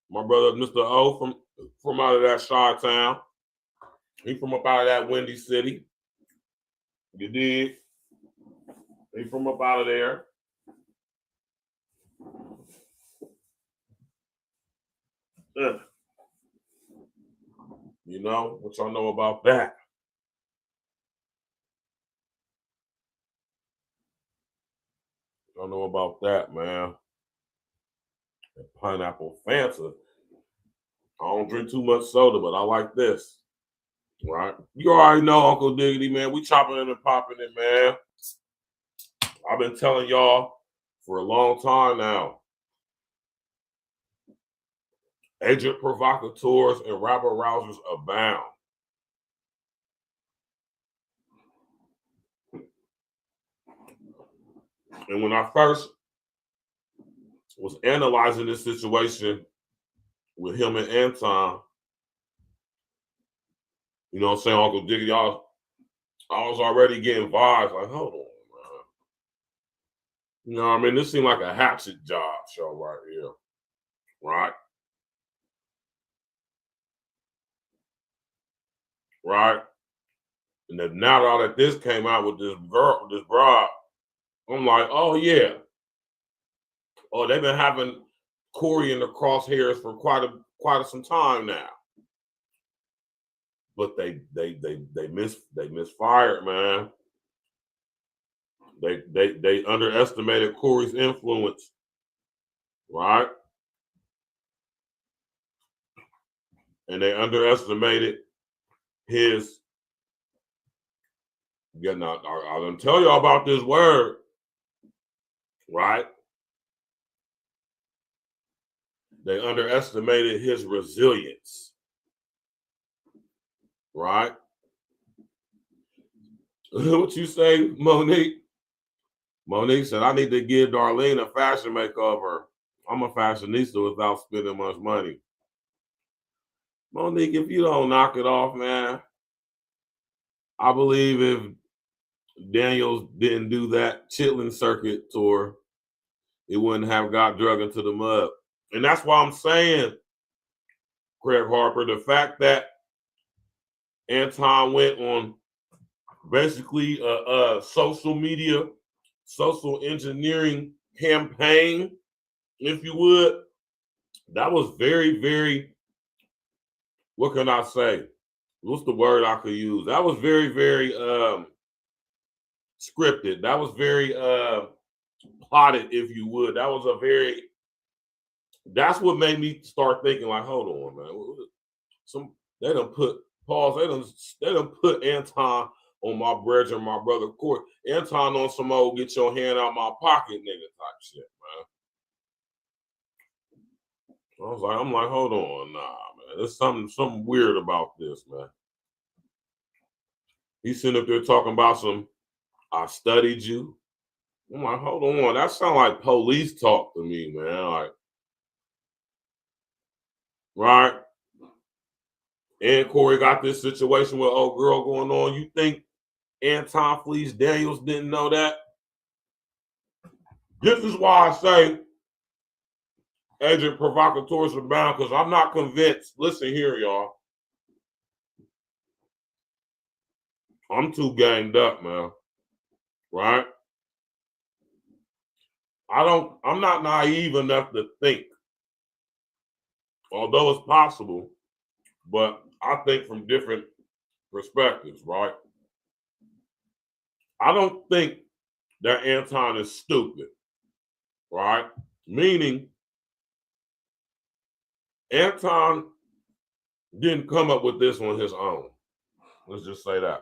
My brother, Mr. O, from out of that Chi-town. He from up out of that Windy City. You dig? He from up out of there. You know, what y'all know about that? Y'all know about that, man. Pineapple Fanta. I don't drink too much soda, but I like this. Right? You already know, Uncle Diggity, man. We chopping it and popping it, man. I've been telling y'all for a long time now. Agent provocateurs and rabble rousers abound. And when I first was analyzing this situation with him and Anton, you know what I'm saying, Uncle Diggity, I was already getting vibes like, hold on, man. You know what I mean? This seemed like a hatchet job show right here, right? Right? And then now that this came out with this girl, this broad, I'm like, oh yeah. Oh, they've been having Corey in the crosshairs for quite some time now. But they misfired, man. They underestimated Corey's influence, right? And they underestimated his. Yeah, now I'm gonna tell y'all about this word, right? They underestimated his resilience, right? What you say, Monique? Monique said, I need to give Darlene a fashion makeover. I'm a fashionista without spending much money. Monique, if you don't knock it off, man, I believe if Daniels didn't do that Chitlin circuit tour, it wouldn't have got drug into the mud. And that's why I'm saying, Craig Harper, the fact that Anton went on basically a social media, social engineering campaign, if you would, that was very, very, what can I say? What's the word I could use? That was very, very scripted. That was very plotted, if you would. That was that's what made me start thinking like, hold on, man. They done put Anton on my brother, my brother Court. Anton on some old get your hand out my pocket nigga type shit, man. I'm like, hold on, nah, man. There's something weird about this, man. He's sitting up there talking about I studied you. I'm like, hold on, that sounds like police talk to me, man. Like, right? And Corey got this situation with old girl going on. You think Anton Fleece Daniels didn't know that? This is why I say agent provocateurs are bound, because I'm not convinced. Listen here, y'all. I'm too ganged up, man. Right? I'm not naive enough to think, although it's possible, but I think from different perspectives, right? I don't think that Anton is stupid, right? Meaning, Anton didn't come up with this on his own. Let's just say that.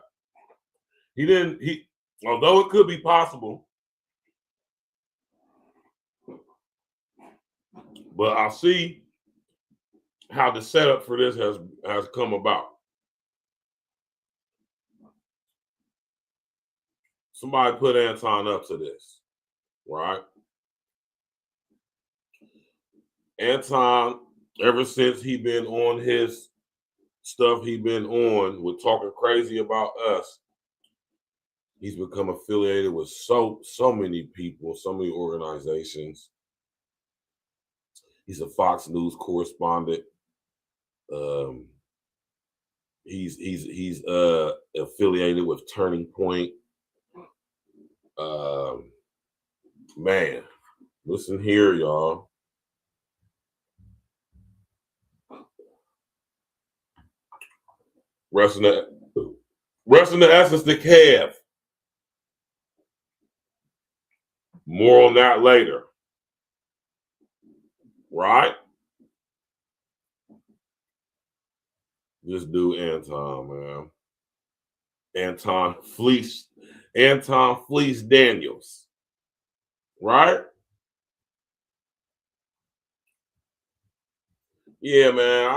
Although it could be possible, but I see how the setup for this has come about. Somebody put Anton up to this, right? Anton, ever since he been on his stuff he been on with talking crazy about us, he's become affiliated with so many people, so many organizations. He's a Fox News correspondent. He's affiliated with Turning Point. Man, listen here, y'all. Rest in the essence to Kev. More on that later. Right? This dude, Anton, man. Anton Fleece Daniels. Right? Yeah, man.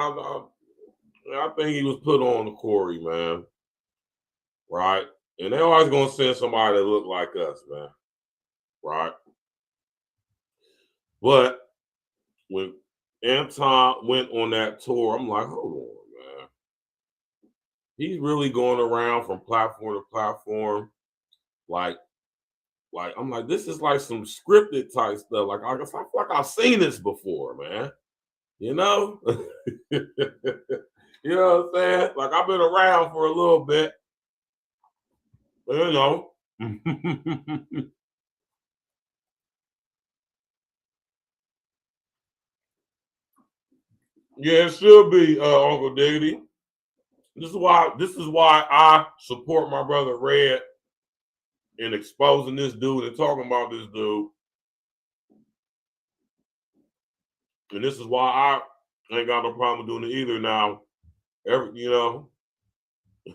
I think he was put on to Corey, man. Right? And they're always going to send somebody that look like us, man. Right? But when Anton went on that tour, I'm like, hold on, man. He's really going around from platform to platform. Like I'm like, this is like some scripted type stuff. Like, I feel like I've seen this before, man. You know? You know what I'm saying? Like, I've been around for a little bit. You know. Yeah, it should be, Uncle Diggity. This is why I support my brother Red in exposing this dude and talking about this dude. And this is why I ain't got no problem doing it either now. You know.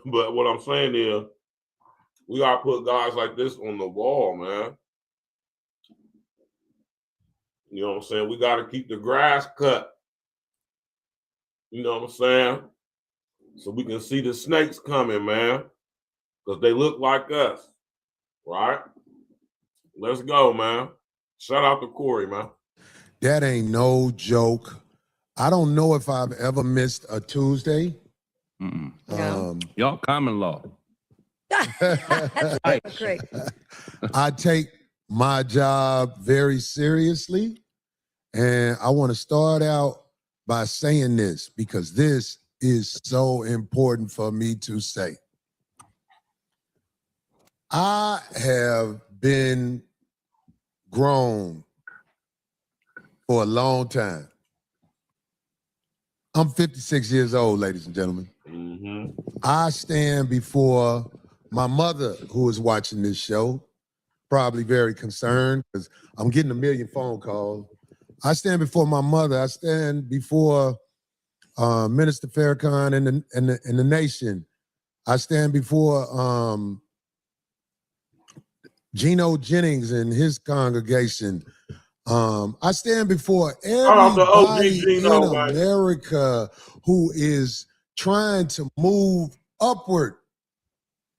But what I'm saying is, we gotta put guys like this on the wall, man. You know what I'm saying? We gotta keep the grass cut. You know what I'm saying? So we can see the snakes coming, man. Because they look like us. Right? Let's go, man. Shout out to Corey, man. That ain't no joke. I don't know if I've ever missed a Tuesday. No. Y'all common law. That's great. I take my job very seriously. And I want to start out by saying this because this is so important for me to say. I have been grown for a long time. I'm 56 years old, ladies and gentlemen. Mm-hmm. I stand before my mother, who is watching this show, probably very concerned because I'm getting a million phone calls. I stand before my mother. I stand before Minister Farrakhan and the nation. I stand before Geno Jennings and his congregation. I stand before everybody in America who is trying to move upward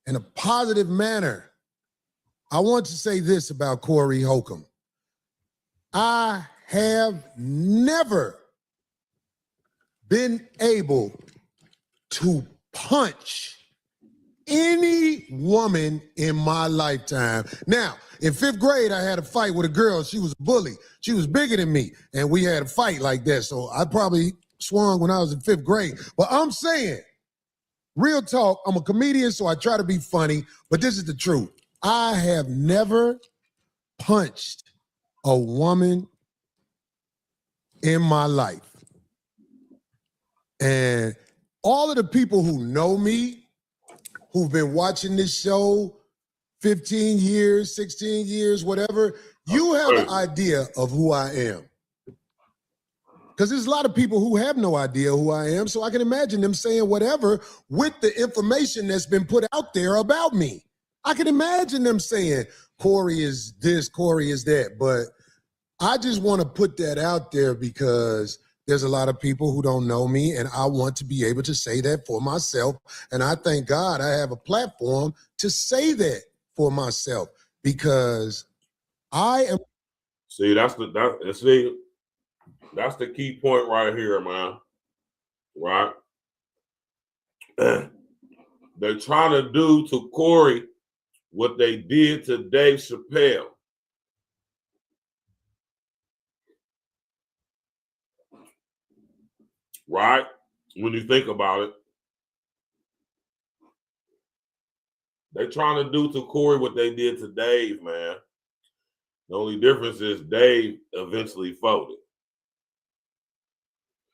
in a positive manner. I want to say this about Corey Holcomb. I have never been able to punch any woman in my lifetime. Now, in 5th grade, I had a fight with a girl. She was a bully. She was bigger than me, and we had a fight like that. So I probably swung when I was in 5th grade. But I'm saying, real talk, I'm a comedian, so I try to be funny, but this is the truth. I have never punched a woman in my life. And all of the people who know me, who've been watching this show 15 years, 16 years, whatever, you have an idea of who I am. Because there's a lot of people who have no idea who I am, so I can imagine them saying whatever with the information that's been put out there about me. I can imagine them saying, Corey is this, Corey is that, but I just want to put that out there because there's a lot of people who don't know me, and I want to be able to say that for myself. And I thank God I have a platform to say that for myself because I am. See, that's the key point right here, man. Right? They're trying to do to Corey what they did to Dave Chappelle. right? When you think about it, they trying to do to Corey what they did to Dave, man. The only difference is Dave eventually folded.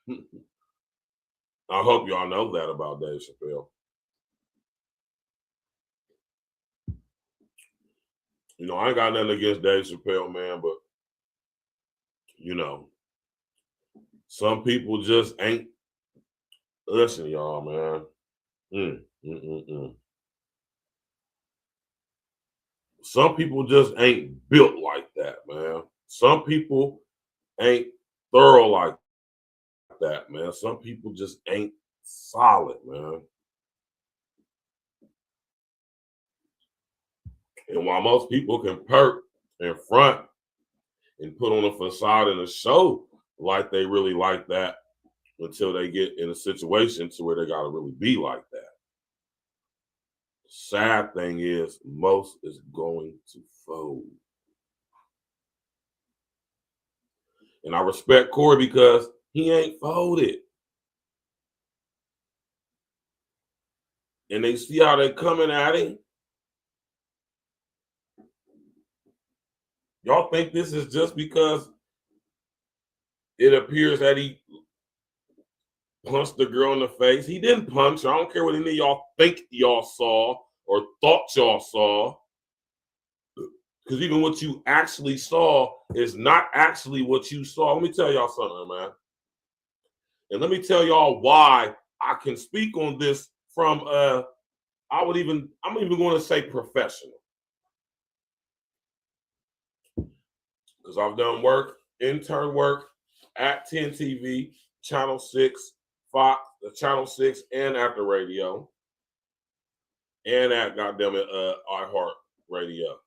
I hope y'all know that about Dave Chappelle. You know, I ain't got nothing against Dave Chappelle, man, but, you know, some people just ain't. Listen, y'all, man. Some people just ain't built like that, man. Some people ain't thorough like that, man. Some people just ain't solid, man. And while most people can perk in front and put on a facade and a show like they really like that until they get in a situation to where they got to really be like that. Sad thing is, most is going to fold. And I respect Corey because he ain't folded. And they see how they coming at him. Y'all think this is just because it appears that he punched the girl in the face? He didn't punch her. I don't care what any of y'all think y'all saw or thought y'all saw. Because even what you actually saw is not actually what you saw. Let me tell y'all something, man. And let me tell y'all why I can speak on this from I'm even going to say professional. Because I've done work, intern work at 10 TV, Channel 6, Fox, Channel 6, and at the radio. And at goddammit iHeart Radio.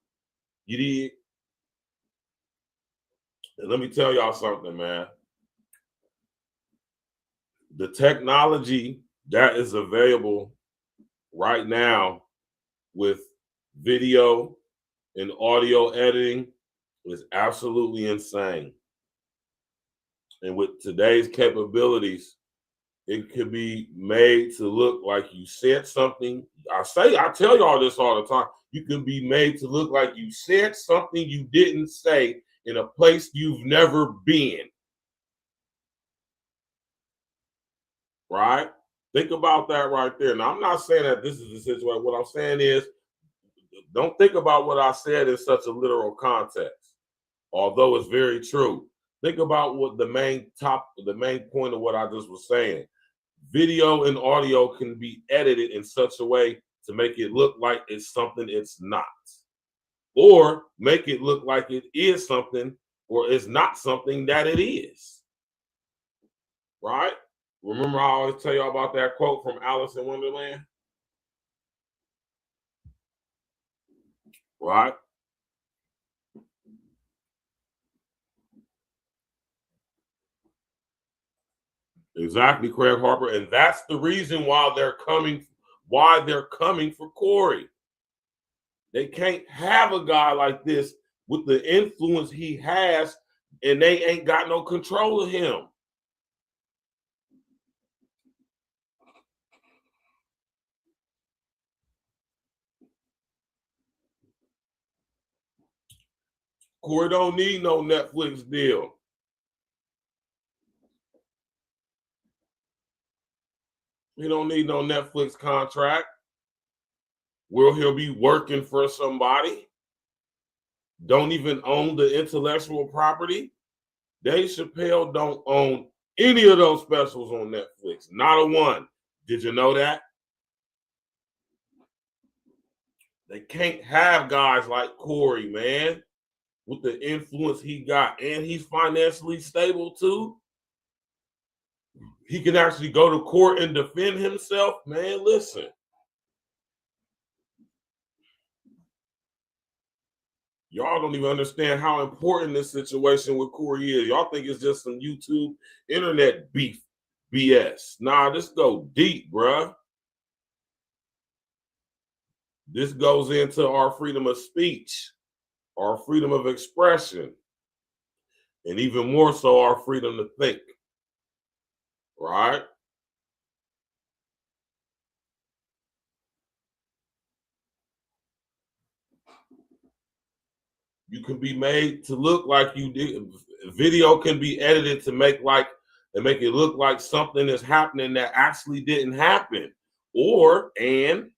You did. And let me tell y'all something, man. The technology that is available right now with video and audio editing is absolutely insane. And with today's capabilities, it could be made to look like you said something. I tell y'all this all the time. You can be made to look like you said something you didn't say in a place you've never been. Right? Think about that right there. Now, I'm not saying that this is the situation. What I'm saying is, don't think about what I said in such a literal context, although it's very true. Think about what the main point of what I just was saying. Video and audio can be edited in such a way to make it look like it's something it's not, or make it look like it is something or it's not something that it is. Right? Remember, I always tell y'all about that quote from Alice in Wonderland? Right? Exactly, Craig Harper. And that's the reason why they're coming for Corey. They can't have a guy like this with the influence he has, and they ain't got no control of him. Corey don't need no Netflix deal. He don't need no Netflix contract where he'll be working for somebody. Don't even own the intellectual property. Dave Chappelle don't own any of those specials on Netflix. Not a one. Did you know that? They can't have guys like Corey, man, with the influence he got. And he's financially stable too. He can actually go to court and defend himself. Man, listen. Y'all don't even understand how important this situation with Corey is. Y'all think it's just some YouTube internet beef BS. Nah, this go deep, bruh. This goes into our freedom of speech, our freedom of expression, and even more so our freedom to think. right? You can be made to look like you did. Video can be edited to make it look like something is happening that actually didn't happen. And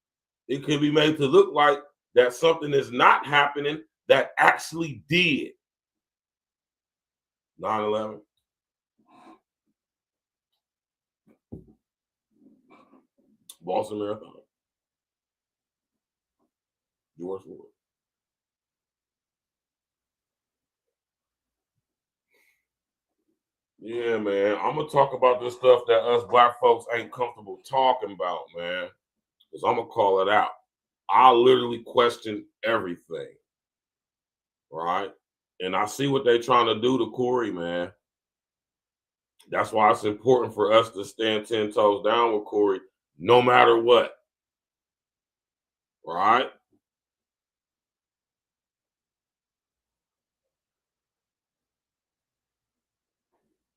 it can be made to look like that something is not happening that actually did. 9/11. Boston Marathon. George Floyd. Yeah, man. I'm gonna talk about this stuff that us black folks ain't comfortable talking about, man. Because I'm gonna call it out. I literally question everything. Right? And I see what they're trying to do to Corey, man. That's why it's important for us to stand 10 toes down with Corey, no matter what. Right?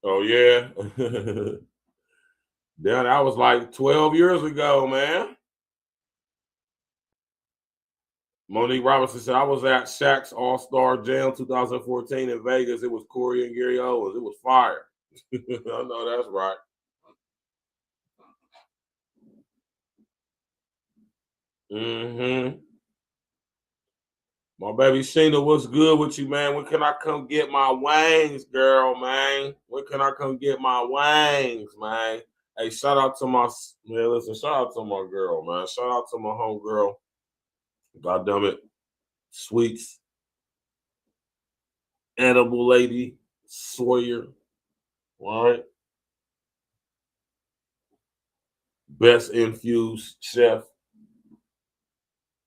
Oh, yeah. Yeah, that was like 12 years ago, man. Monique Robinson said, I was at Shaq's All-Star Jam 2014 in Vegas. It was Corey and Gary Owens. It was fire. I know that's right. Mm-hmm. My baby Sheena, what's good with you, man? When can I come get my wings, girl, man? When can I come get my wings, man? Hey, shout out to my, man, listen, shout out to my girl, man. Shout out to my homegirl. God damn it. Sweets. Edible lady. Sawyer. All right. Best infused chef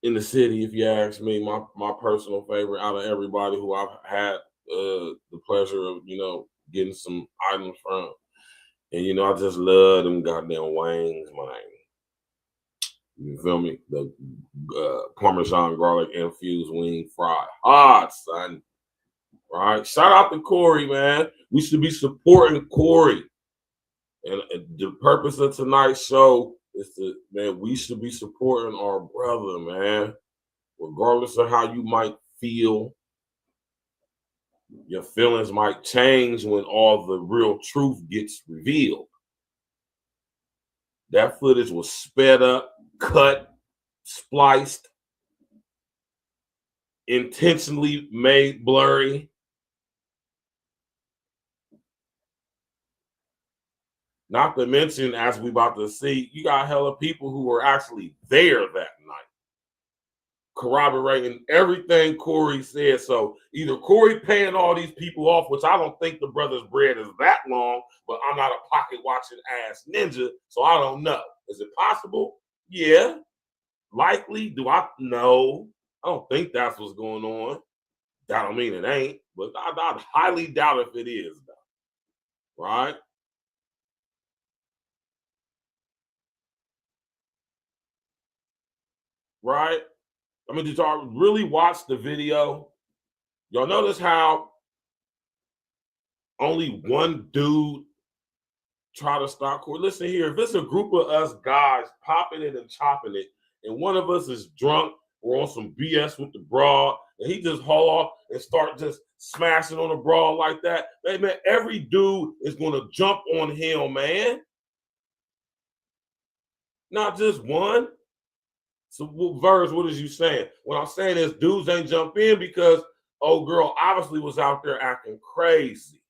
in the city, if you ask me. My personal favorite out of everybody who I've had the pleasure of, getting some items from. And, I just love them goddamn wings, man. You feel me? The Parmesan garlic infused wing fried hot, son. Right? Shout out to Corey, man. We should be supporting Corey. And the purpose of tonight's show is we should be supporting our brother, man. Regardless of how you might feel, your feelings might change when all the real truth gets revealed. That footage was sped up, cut, spliced, intentionally made blurry. Not to mention, as we about to see, you got hella people who were actually there that night, corroborating everything Corey said. So either Corey paying all these people off, which I don't think the brother's bread is that long, but I'm not a pocket watching ass ninja, so I don't know. Is it possible? Yeah. Likely? Do I? No. I don't think that's what's going on. That don't mean it ain't, but I highly doubt if it is, though. Right? Right? I mean, did y'all really watch the video? Y'all notice how only one dude tried to stop Corey? Listen here, if it's a group of us guys popping it and chopping it, and one of us is drunk or on some BS with the broad, and he just haul off and start just smashing on the broad like that, man, every dude is going to jump on him, man. Not just one. So, Verse, what is you saying? What I'm saying is dudes ain't jump in because old girl obviously was out there acting crazy.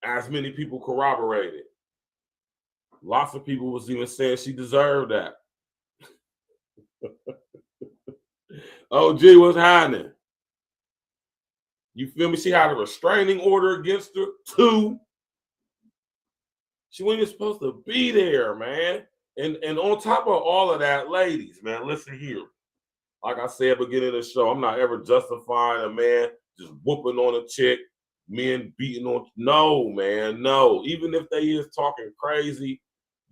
As many people corroborated. Lots of people was even saying she deserved that. Oh, gee, what's happening? You feel me? She had a restraining order against her, too. She wasn't even supposed to be there, man. And on top of all of that, ladies, man, listen here. Like I said, beginning of the show, I'm not ever justifying a man just whooping on a chick, men beating on. No, man, no. Even if they is talking crazy,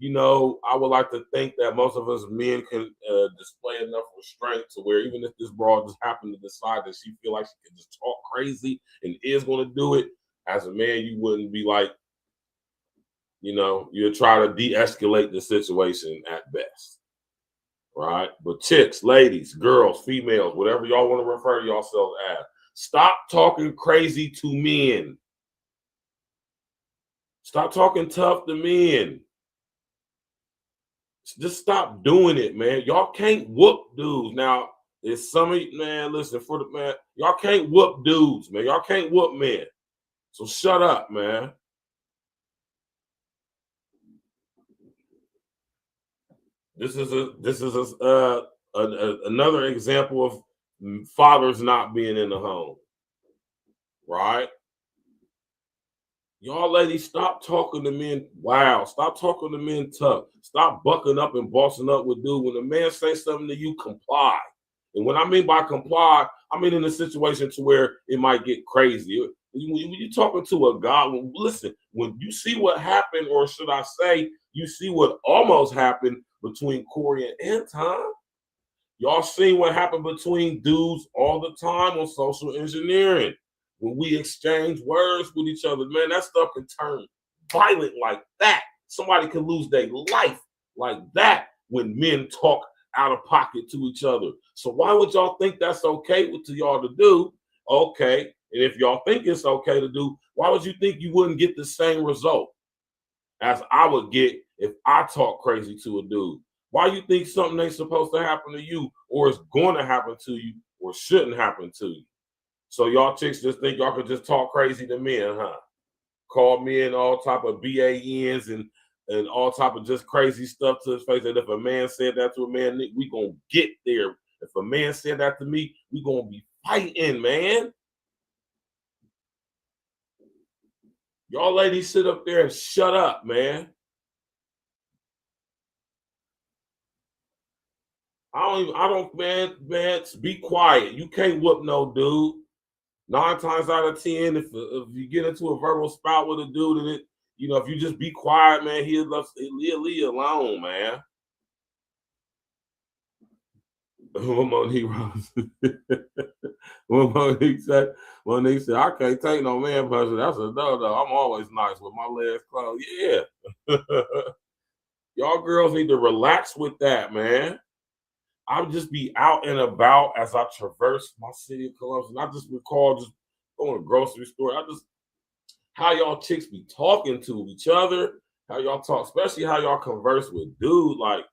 I would like to think that most of us men can display enough restraint to where even if this broad just happened to decide that she feel like she can just talk crazy and is going to do it, As a man, you wouldn't be like, you know, you'd try to de-escalate the situation at best, right? But chicks, ladies, girls, females, whatever y'all want to refer to yourselves as, stop talking crazy to men. Stop talking tough to men. Just stop doing it, man. Y'all can't whoop dudes. Now, it's some of you, man, listen, for the man, y'all can't whoop dudes, man. Y'all can't whoop men. So shut up, man. This is another example of fathers not being in the home, right? Y'all ladies, stop talking to men wild. Stop talking to men tough. Stop bucking up and bossing up with dude. When a man says something to you, comply. And what I mean by comply, I mean in a situation to where it might get crazy. When you're talking to a guy, listen, when you see what happened, or should I say, you see what almost happened between Corey and Anton. Y'all seen what happened between dudes all the time on social engineering. When we exchange words with each other, man, that stuff can turn violent like that. Somebody can lose their life like that when men talk out of pocket to each other. So why would y'all think that's okay to y'all to do? Okay, and if y'all think it's okay to do, why would you think you wouldn't get the same result as I would get if I talk crazy to a dude? Why you think something ain't supposed to happen to you, or is going to happen to you, or shouldn't happen to you? So y'all chicks just think y'all could just talk crazy to men, huh? Call men all type of BANs and all type of just crazy stuff to his face. And if a man said that to a man, we gonna get there. If a man said that to me, we gonna be fighting, man. Y'all ladies sit up there and shut up, man. Man, be quiet. You can't whoop no dude. 9 times out of 10, if you get into a verbal spout with a dude, and if you just be quiet, man, he'll leave you alone, man. Monique said, I can't take no man punching. That's a no. I'm always nice with my legs closed. Yeah. Y'all girls need to relax with that, man. I'll just be out and about as I traverse my city of Columbus, and I just recall just going to the grocery store. How y'all chicks be talking to each other, how y'all talk, especially how y'all converse with dude. Like,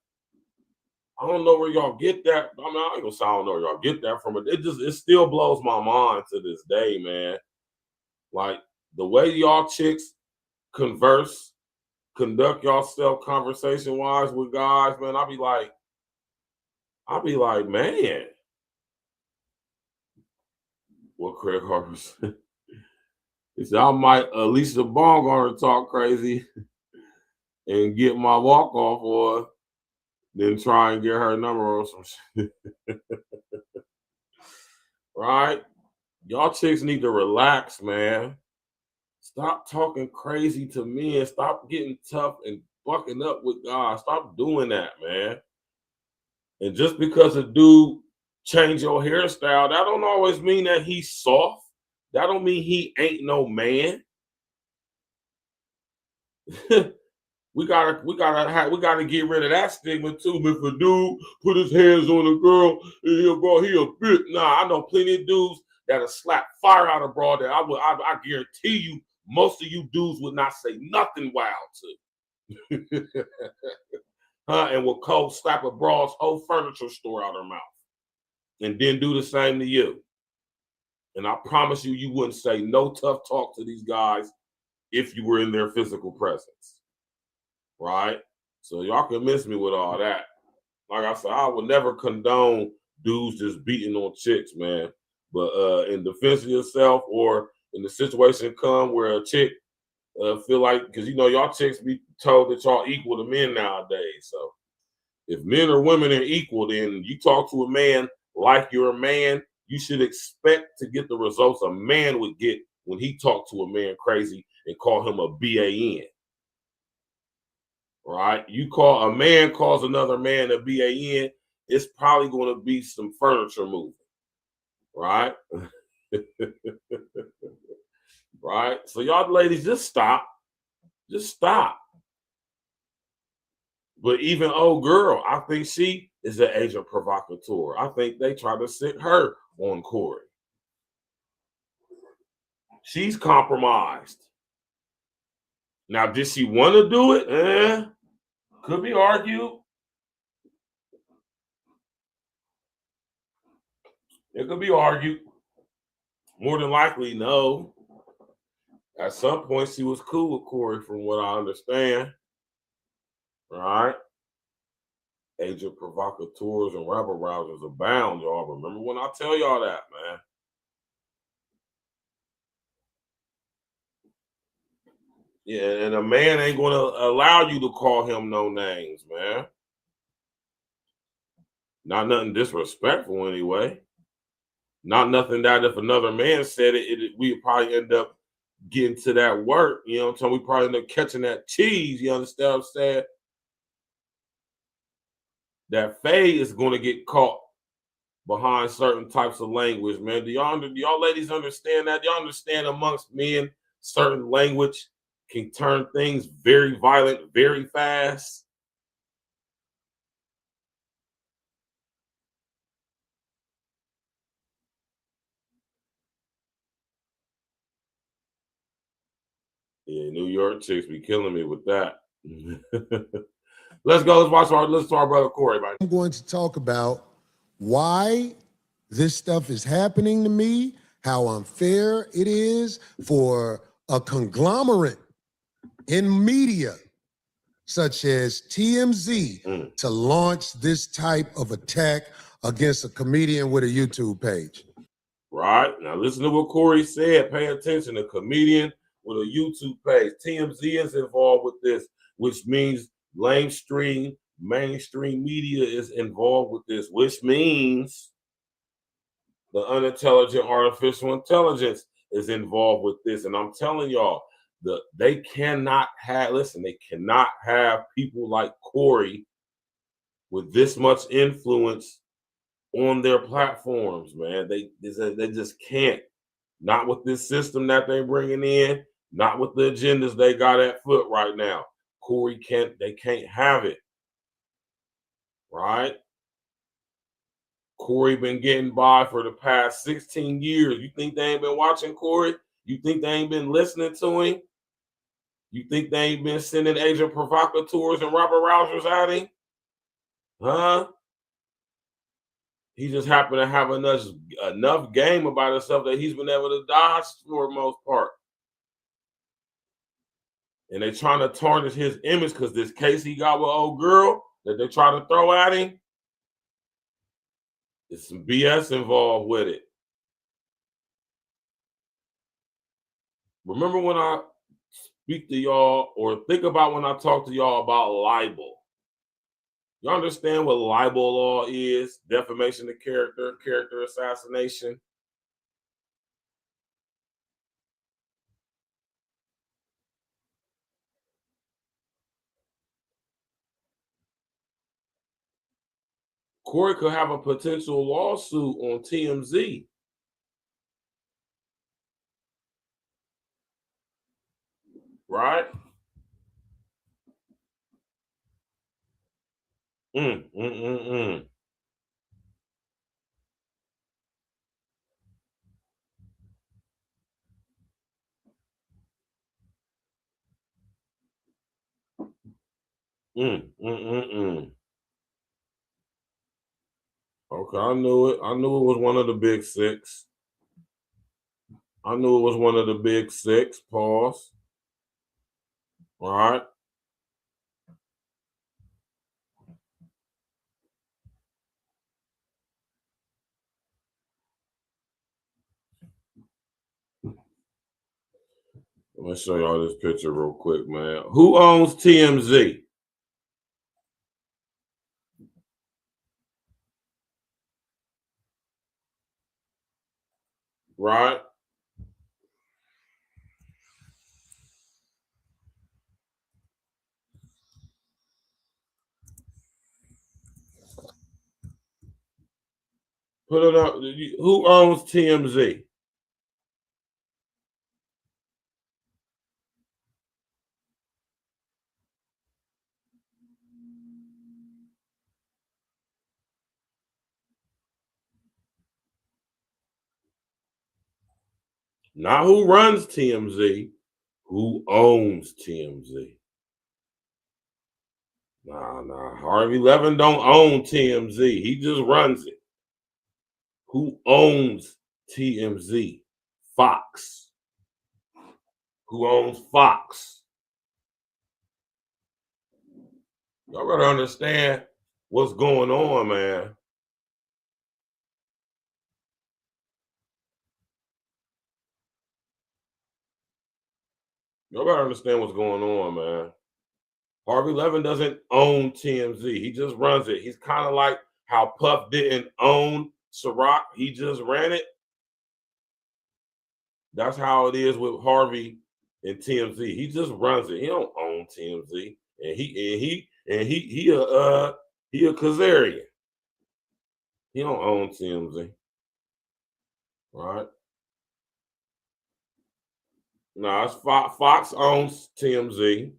I don't know where y'all get that. I mean, I ain't gonna say I don't know where y'all get that from, but it still blows my mind to this day, man. Like, the way y'all chicks conduct yourself conversation-wise with guys, man, I'll be like, man. What Craig Harper said. He said, I might Alicia Bong on her talk crazy and get my walk off, or then try and get her number or some shit. Right? Y'all chicks need to relax, man. Stop talking crazy to men. Stop getting tough and bucking up with guys. Stop doing that, man. And just because a dude change your hairstyle, that don't always mean that he's soft. That don't mean he ain't no man. we gotta get rid of that stigma too. If a dude put his hands on a girl, he a bitch. Nah, I know plenty of dudes that'll slap fire out of broad that I guarantee you most of you dudes would not say nothing wild to. And will cold slap a broad's whole furniture store out her mouth, and then do the same to you. And I promise you, you wouldn't say no tough talk to these guys if you were in their physical presence, right? So y'all can miss me with all that. Like I said, I would never condone dudes just beating on chicks, man. But in defense of yourself, or in the situation come where a chick feel like, because y'all chicks be told that y'all equal to men nowadays. So if men or women are equal, then you talk to a man like you're a man, you should expect to get the results a man would get when he talked to a man crazy and call him a BAN. Right? A man calls another man a BAN, it's probably going to be some furniture moving. Right? Right? So y'all ladies, just stop. Just stop. But even old girl, I think she is an agent provocateur. I think they try to sit her on Corey. She's compromised. Now, did she want to do it? Could be argued. It could be argued. More than likely, no. At some point, she was cool with Corey, from what I understand. Right? Agent provocateurs and rabble rousers abound, y'all. Remember when I tell y'all that, man. Yeah, and a man ain't going to allow you to call him no names, man. Not nothing disrespectful anyway. Not nothing that if another man said it, we'd probably end up getting to that work. You know what I'm saying? We probably end up catching that cheese. You understand what I'm saying? That Faye is going to get caught behind certain types of language, man. Do y'all ladies understand that? Do y'all understand amongst men, certain language can turn things very violent very fast? Yeah, New York chicks be killing me with that. Let's go. Let's to our brother Corey, man. I'm going to talk about why this stuff is happening to me, how unfair it is for a conglomerate in media such as TMZ to launch this type of attack against a comedian with a YouTube page. Right. Now listen to what Corey said. Pay attention. A comedian with a YouTube page. TMZ is involved with this, which means mainstream media is involved with this, which means the unintelligent artificial intelligence is involved with this. And I'm telling y'all, they cannot have people like Corey with this much influence on their platforms, man. They just can't. Not with this system that they're bringing in, not with the agendas they got at foot right now. They can't have it. Right? Corey been getting by for the past 16 years. You think they ain't been watching Corey? You think they ain't been listening to him? You think they ain't been sending agent provocateurs and rabble rousers at him? Huh? He just happened to have enough game about himself that he's been able to dodge for the most part. And they trying to tarnish his image because this case he got with old girl that they try to throw at him, there's some BS involved with it. Remember when I speak to y'all, or think about when I talk to y'all about libel? You understand what libel law is? Defamation of character assassination. Corey could have a potential lawsuit on TMZ. Right? Okay, I knew it. I knew it was one of the big six. I knew it was one of the big six. Pause. All right. Let me show y'all this picture real quick, man. Who owns TMZ? Right? Put it up. Who owns TMZ? Not who runs TMZ, who owns TMZ. Nah. Harvey Levin don't own TMZ. He just runs it. Who owns TMZ? Fox. Who owns Fox? Y'all gotta understand what's going on, man. Y'all gotta understand what's going on, man. Harvey Levin doesn't own TMZ. He just runs it. He's kind of like how Puff didn't own Ciroc. He just ran it. That's how it is with Harvey and TMZ. He just runs it. He don't own TMZ. And he a Kazarian. He don't own TMZ. Right? No, it's Fox owns TMZ,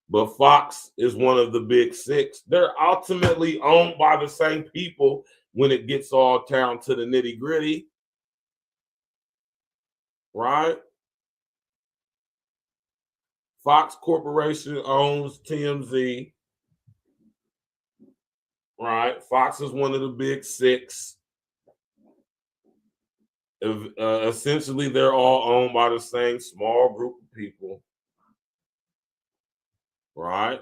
but Fox is one of the big six. They're ultimately owned by the same people when it gets all down to the nitty gritty. Right? Fox Corporation owns TMZ. Right? Fox is one of the big six. Essentially, they're all owned by the same small group of people. Right?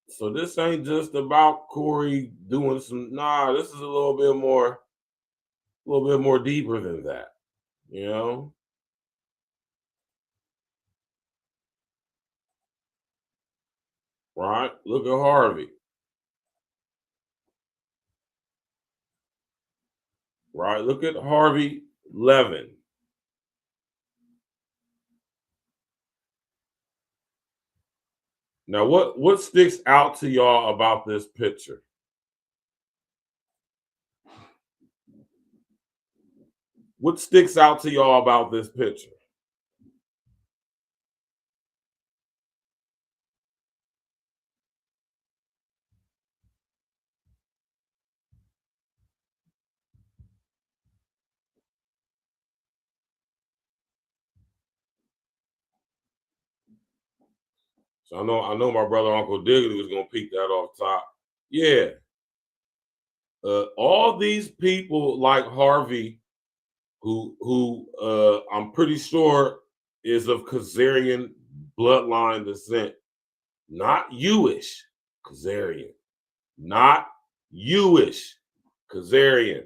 So this ain't just about Corey doing some. Nah, this is a little bit more deeper than that. You know? Right? Look at Harvey. Right? Look at Harvey Levin. Now, what sticks out to y'all about this picture? What sticks out to y'all about this picture? So I know my brother Uncle Diggity was gonna peek that off top. Yeah. All these people like Harvey, who I'm pretty sure is of Khazarian bloodline descent, not Jewish Khazarian, not Jewish Khazarian.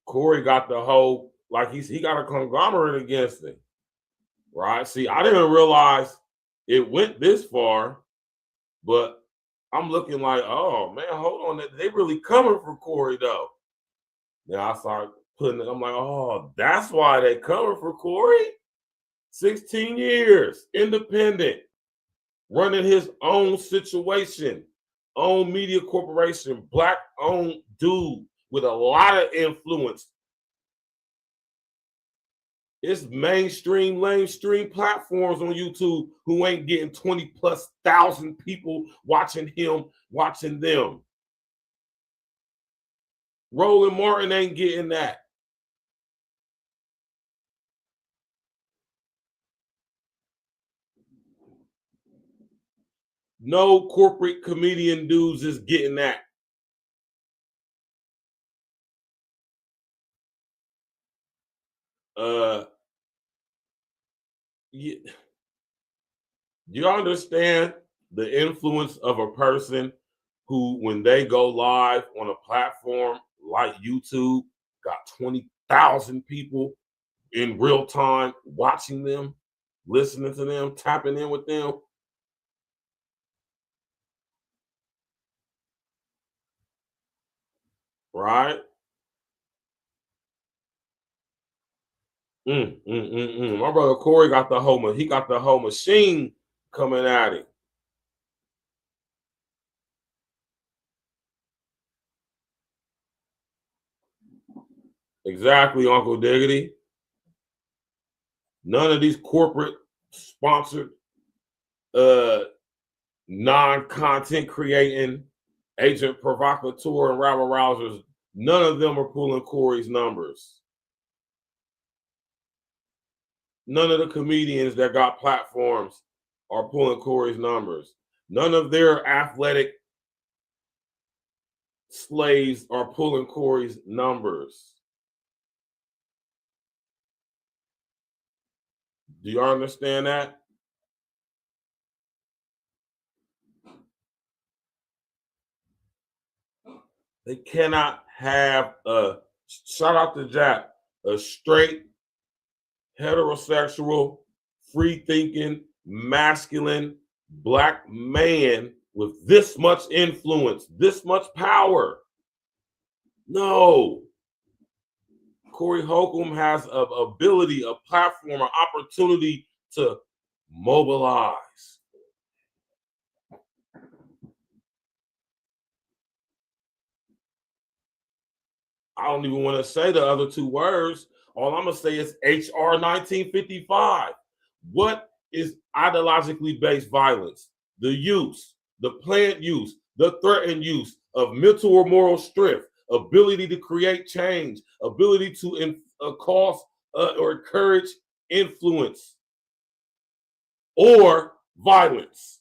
Corey got the whole, like he got a conglomerate against him, right? See, I didn't realize it went this far, but I'm looking like, oh man, hold on, they really coming for Corey though. Then I started putting it, I'm like, oh, that's why they coming for Corey. 16 years, independent, running his own situation, own media corporation, black-owned dude with a lot of influence. It's mainstream platforms on YouTube who ain't getting 20,000+ people watching him, watching them. Roland Martin ain't getting that. No corporate comedian dudes is getting that. You understand the influence of a person who, when they go live on a platform like YouTube, got 20,000 people in real time watching them, listening to them, tapping in with them. Right? My brother Corey got the whole machine coming at him. Exactly, Uncle Diggity. None of these corporate sponsored non-content creating Agent Provocateur and Rabble Rousers, none of them are pulling Corey's numbers. None of the comedians that got platforms are pulling Corey's numbers. None of their athletic slaves are pulling Corey's numbers. Do you understand that? They cannot have a, shout out to Jack, a straight, heterosexual, free-thinking, masculine, black man with this much influence, this much power. No. Corey Holcomb has an ability, a platform, an opportunity to mobilize. I don't even want to say the other two words. All I'm going to say is HR 1955. What is ideologically based violence? The use, the planned use, the threatened use of mental or moral strength, ability to create change, ability to cause or encourage influence or violence.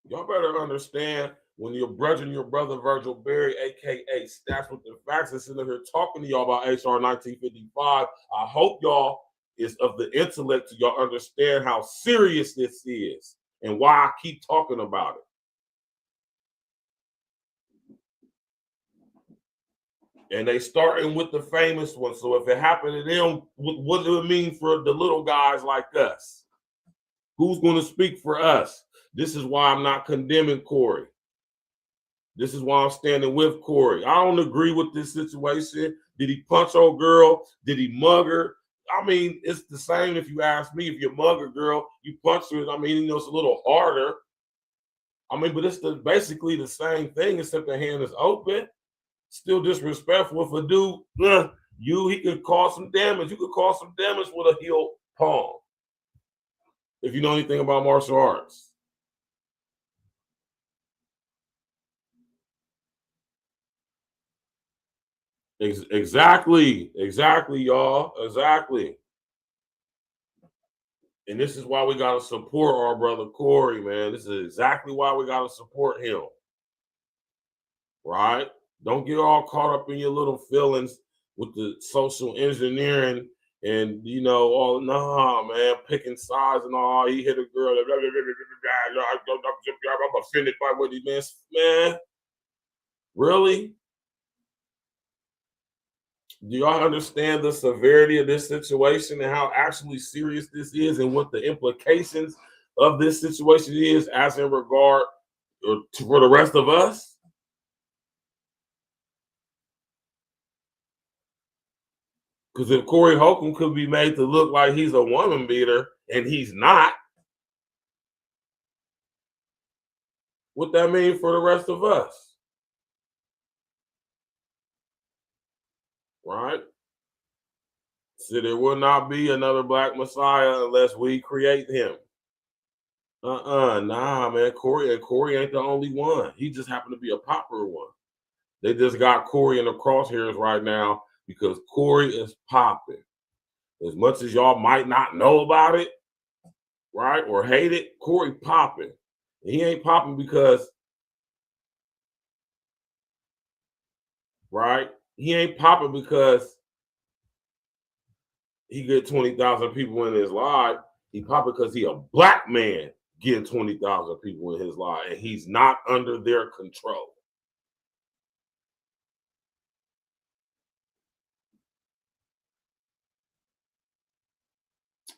Y'all better understand when your brother Virgil Berry, aka Stats with the Facts, is sitting here talking to y'all about HR 1955. I hope y'all is of the intellect to y'all understand how serious this is and why I keep talking about it. And they starting with the famous one. So if it happened to them, what do it mean for the little guys like us? Who's going to speak for us? This is why I'm not condemning Corey. This is why I'm standing with Corey. I don't agree with this situation. Did he punch old girl? Did he mug her? I mean, it's the same if you ask me. If you mug a girl, you punch her. I mean, it's a little harder. I mean, but it's basically the same thing, except the hand is open. Still disrespectful. If a dude, he could cause some damage. You could cause some damage with a heel palm. If you know anything about martial arts. Exactly, y'all. Exactly. And this is why we got to support our brother Corey, man. This is exactly why we got to support him. Right? Don't get all caught up in your little feelings with the social engineering and, all, nah, man, picking sides and all. He hit a girl. I'm offended by what he meant. Man, really? Do y'all understand the severity of this situation and how actually serious this is and what the implications of this situation is as in regard for the rest of us? Because if Corey Holcomb could be made to look like he's a woman beater and he's not, what that mean for the rest of us? Right? So there will not be another Black Messiah unless we create him. Nah, man. Corey ain't the only one. He just happened to be a popular one. They just got Corey in the crosshairs right now because Corey is popping. As much as y'all might not know about it, right, or hate it, Corey popping. He ain't popping because, right? He ain't popping because he get 20,000 people in his live. He popping because he a Black man getting 20,000 people in his live, and he's not under their control.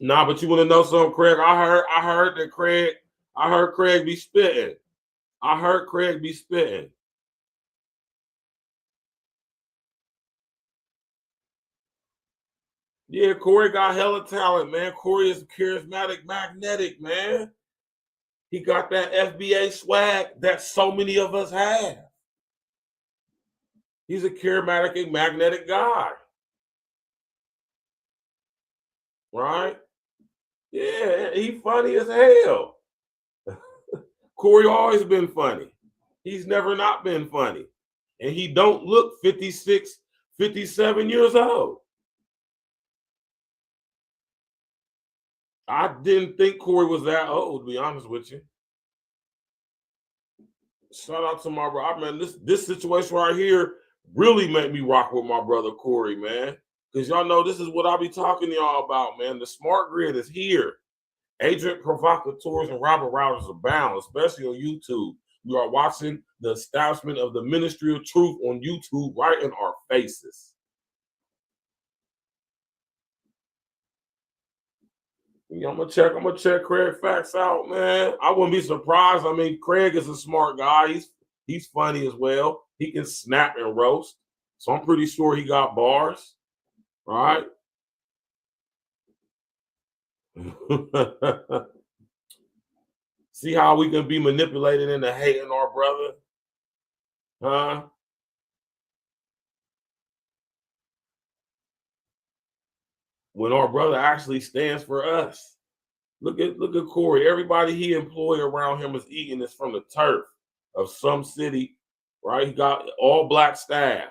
Nah, but you want to know something, Craig? I heard Craig be spitting. I heard Craig be spitting. Yeah, Corey got hella talent, man. Corey is charismatic, magnetic, man. He got that FBA swag that so many of us have. He's a charismatic and magnetic guy. Right? Yeah, he funny as hell. Corey always been funny. He's never not been funny. And he don't look 56, 57 years old. I didn't think Corey was that old, to be honest with you. Shout out to my brother. Man, this situation right here really made me rock with my brother Corey, man. Because y'all know this is what I be talking to y'all about, man. The smart grid is here. Agent provocateurs and robber routers abound, especially on YouTube. We are watching the establishment of the Ministry of Truth on YouTube right in our faces. Yeah, I'm gonna check Craig Facts out, man. I wouldn't be surprised. I mean, Craig is a smart guy. He's funny as well. He can snap and roast. So I'm pretty sure he got bars, right? See how we can be manipulated into hating our brother? Huh? When our brother actually stands for us. Look at Corey. Everybody he employed around him is eating this from the turf of some city, right? He got all black staff.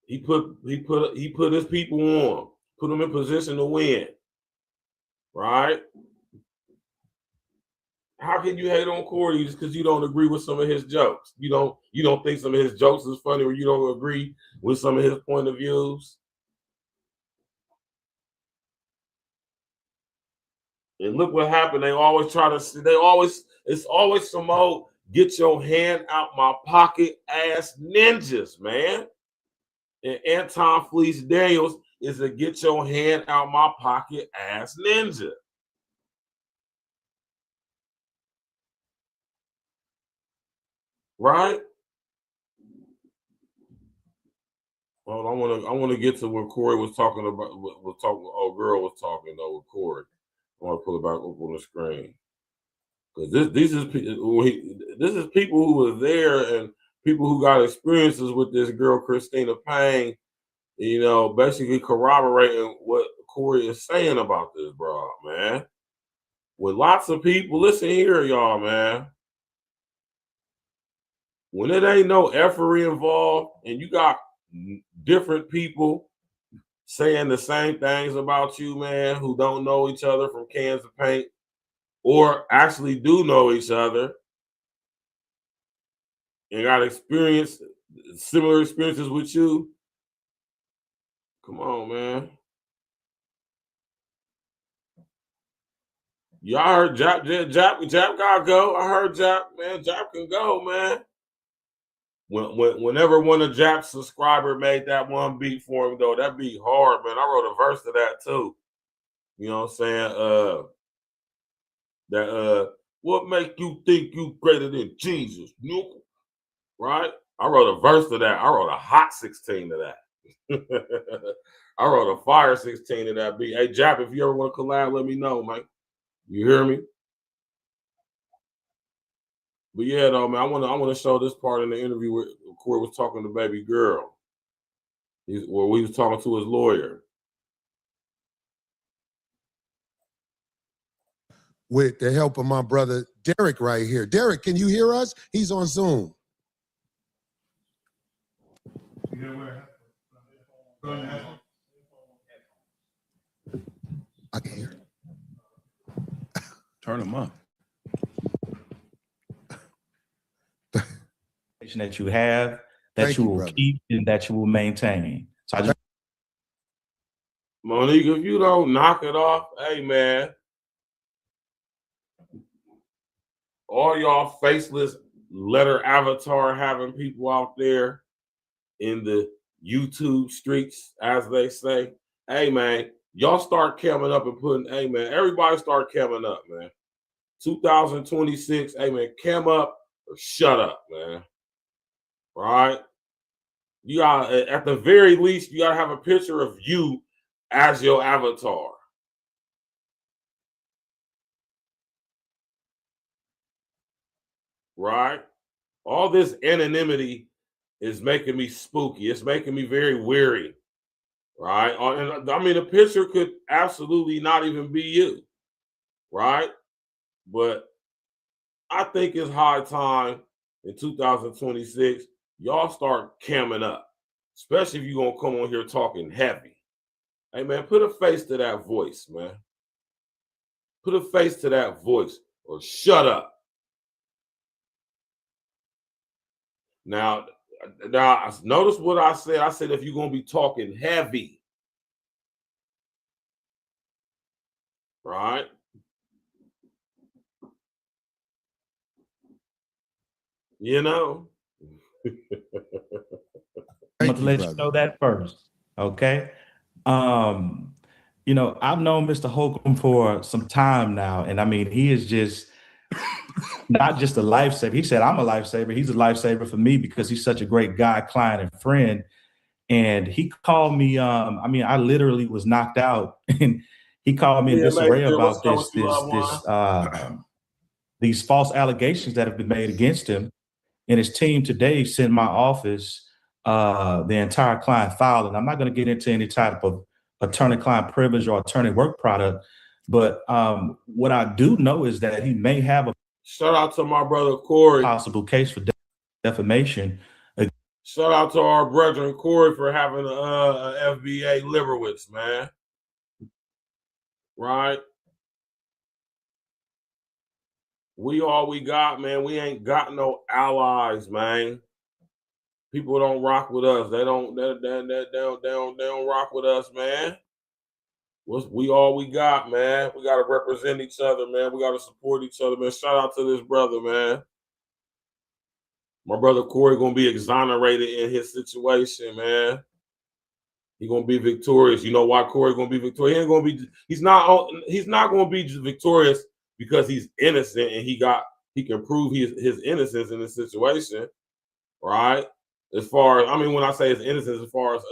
He put his people on, put them in position to win, right? How can you hate on Corey just because you don't agree with some of his jokes? You don't think some of his jokes is funny, or you don't agree with some of his point of views? And look what happened. It's always some old get your hand out my pocket ass ninjas, man. And Anton Fleece Daniels is a get your hand out my pocket ass ninja. Right? Well, I want to get to what Corey was talking about. Girl was talking though with Corey. I want to pull it back up on the screen because this is people who were there and people who got experiences with this girl Christina Payne. You know, basically corroborating what Corey is saying about this broad, man. With lots of people, listen here, y'all, man. When it ain't no effery involved and you got different people saying the same things about you, man, who don't know each other from cans of paint or actually do know each other and got similar experiences with you. Come on, man. Y'all heard Jap gotta go. I heard Jap, man. Jap can go, man. Whenever one of Jap's subscriber made that one beat for him, though, that beat hard, man. I wrote a verse to that too. You know what I'm saying? What make you think you greater than Jesus? Right? I wrote a verse to that. I wrote a hot 16 to that. I wrote a fire 16 to that beat. Hey, Jap, if you ever want to collab, let me know, man. You hear me? But yeah, though, man, I want to show this part in the interview where Corey was talking to baby girl. Where he was talking to his lawyer. With the help of my brother Derek right here. Derek, can you hear us? He's on Zoom. I can hear. Turn them up. That you have, that you will keep, and that you will maintain. So I just Monique, if you don't knock it off, hey man, all y'all faceless letter avatar having people out there in the YouTube streets, as they say, hey man, y'all start coming up and putting, hey man, everybody start coming up, man. 2026, hey man, come up or shut up, man. Right? You got, at the very least, you got to have a picture of you as your avatar. Right? All this anonymity is making me spooky. It's making me very weary. Right? And I mean, a picture could absolutely not even be you. Right? But I think it's high time in 2026, y'all start camming up, especially if you're going to come on here talking heavy. Hey, man, put a face to that voice, man. Put a face to that voice or shut up. Now, notice what I said. I said if you're going to be talking heavy, right? You know? I'm going to let you know that first, okay? You know, I've known Mr. Holcomb for some time now, and I mean, he is just not just a lifesaver. He said, I'm a lifesaver. He's a lifesaver for me because he's such a great guy, client, and friend. And he called me, I mean, I literally was knocked out, and he called me in disarray about these false allegations that have been made against him. And his team today sent my office the entire client file. And I'm not going to get into any type of attorney-client privilege or attorney work product. But what I do know is that he may have a shout out to my brother Corey, possible case for defamation. Shout out to our brethren Corey for having a FBA Liberwitz, man. Right? We all we got, man. We ain't got no allies, man. People don't rock with us. They don't rock with us, man. We all we got, man. We gotta represent each other, man. We gotta support each other, man. Shout out to this brother, man. My brother Corey gonna be exonerated in his situation, man. He gonna be victorious. You know why Corey gonna be victorious? He ain't gonna be. He's not gonna be victorious because he's innocent and he can prove his innocence in this situation, right? As far as, I mean, when I say his innocence, as far as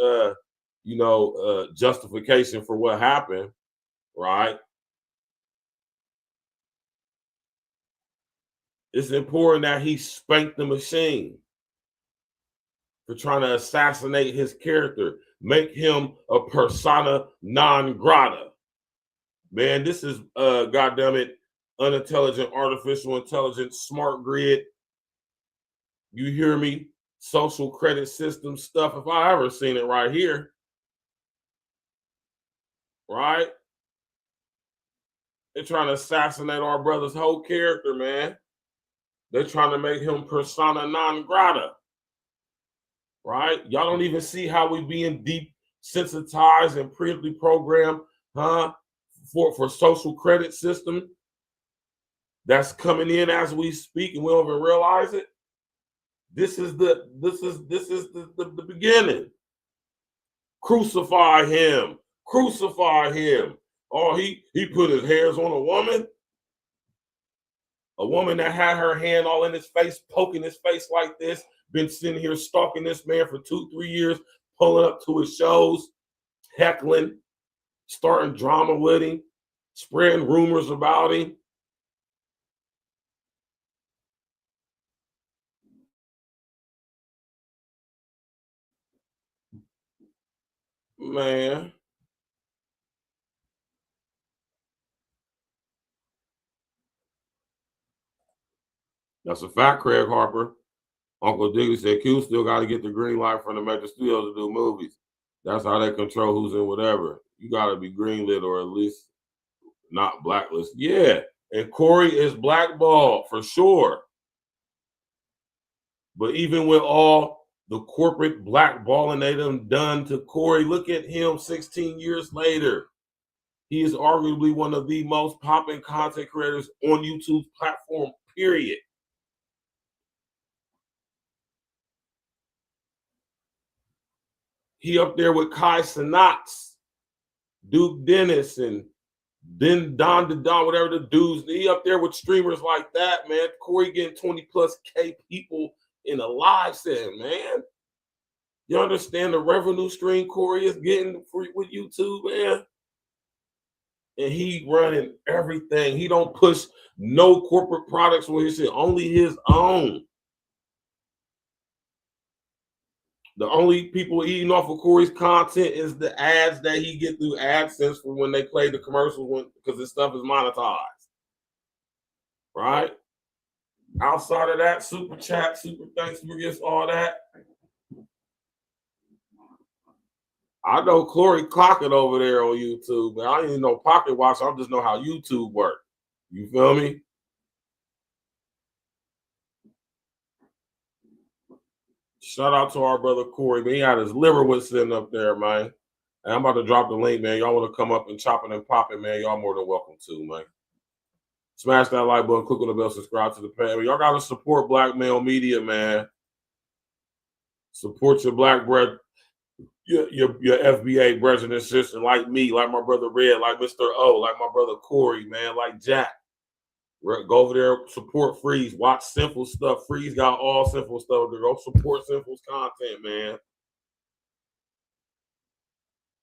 justification for what happened, right? It's important that he spanked the machine for trying to assassinate his character, make him a persona non grata. Man, this is goddammit, unintelligent, artificial intelligence, smart grid. You hear me? Social credit system stuff. If I ever seen it right here, right? They're trying to assassinate our brother's whole character, man. They're trying to make him persona non grata, right? Y'all don't even see how we being deep sensitized and pre-programmed, for social credit system that's coming in as we speak, and we don't even realize it. This is the beginning. Crucify him. Crucify him. Oh, he put his hands on a woman that had her hand all in his face, poking his face like this, been sitting here stalking this man for 2-3 years, pulling up to his shows, heckling, starting drama with him, spreading rumors about him. Man. That's a fact, Craig Harper. Uncle Diggy said Q still got to get the green light from the major studios to do movies. That's how they control who's in whatever. You got to be greenlit or at least not blacklisted. Yeah, and Corey is blackballed for sure. But even with all the corporate blackballing they done to Corey, look at him 16 years later. He is arguably one of the most popping content creators on YouTube's platform, period. He up there with Kai Cenat, Duke Dennis, and then Don, whatever the dudes. He up there with streamers like that, man. Corey getting 20+K people in a live set, man. You understand the revenue stream Corey is getting with YouTube, man? And he running everything. He don't push no corporate products with his shit, only his own. The only people eating off of Corey's content is the ads that he get through AdSense for when they play the commercials, because this stuff is monetized, right? Outside of that, super chat, super thanks, super gifts, all that. I know Corey Clockett over there on YouTube, man. I don't even know Pocket Watch. I just know how YouTube works. You feel me? Shout out to our brother Corey, man. He had his liver was sitting up there, man. And I'm about to drop the link, man. Y'all want to come up and chop it and pop it, man? Y'all more than welcome to, man. Smash that like button, click on the bell, subscribe to the page. Y'all got to support Black Male Media, man. Support your black bread, your FBA brethren and sisters like me, like my brother Red, like Mr. O, like my brother Corey, man, like Jack. Go over there, support Freeze, watch Simple stuff. Freeze got all Simple stuff. Go support Simple's content, man.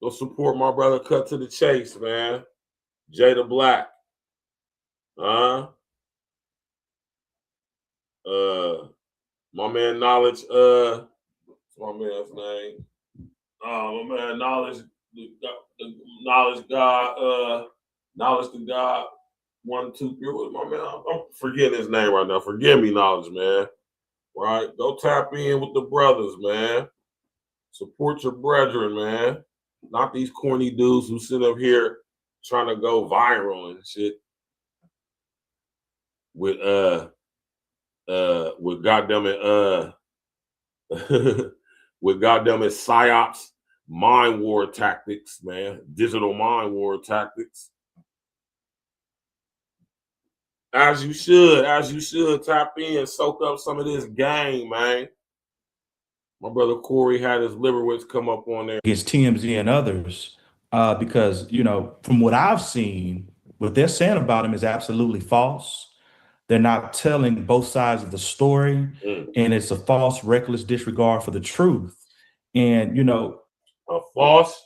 Go support my brother Cut to the Chase, man. Jada Black. My man Knowledge, what's my man's name? My man Knowledge, the Knowledge God, Knowledge to God, 1, 2, 3. What's my man? I'm forgetting his name right now. Forgive me, Knowledge, man. Right? Go tap in with the brothers, man. Support your brethren, man. Not these corny dudes who sit up here trying to go viral and shit. With goddammit, with goddammit psyops, mind war tactics, man. Digital mind war tactics. As you should tap in, soak up some of this game, man. My brother Corey had his Liverwoods come up on there against TMZ and others, because, you know, from what I've seen, what they're saying about him is absolutely false. They're not telling both sides of the story, and it's a false, reckless disregard for the truth. And, you know, a false,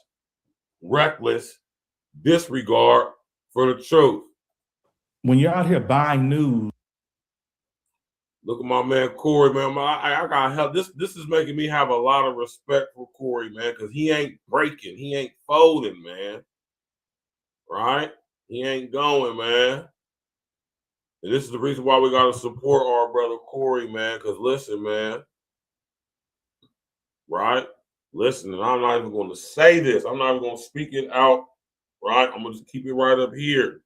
reckless disregard for the truth. When you're out here buying news. Look at my man Corey, man. I got help. This is making me have a lot of respect for Corey, man, because he ain't breaking. He ain't folding, man. Right? He ain't going, man. And this is the reason why we got to support our brother Corey, man, because listen, man. Right? Listen, and I'm not even going to say this. I'm not even going to speak it out. Right? I'm going to just keep it right up here.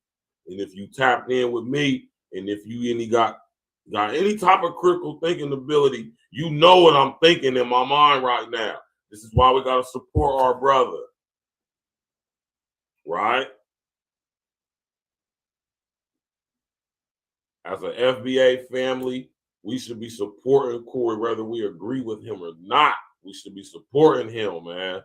And if you tapped in with me, and if you got any type of critical thinking ability, you know what I'm thinking in my mind right now. This is why we got to support our brother. Right? As an FBA family, we should be supporting Corey, whether we agree with him or not. We should be supporting him, man.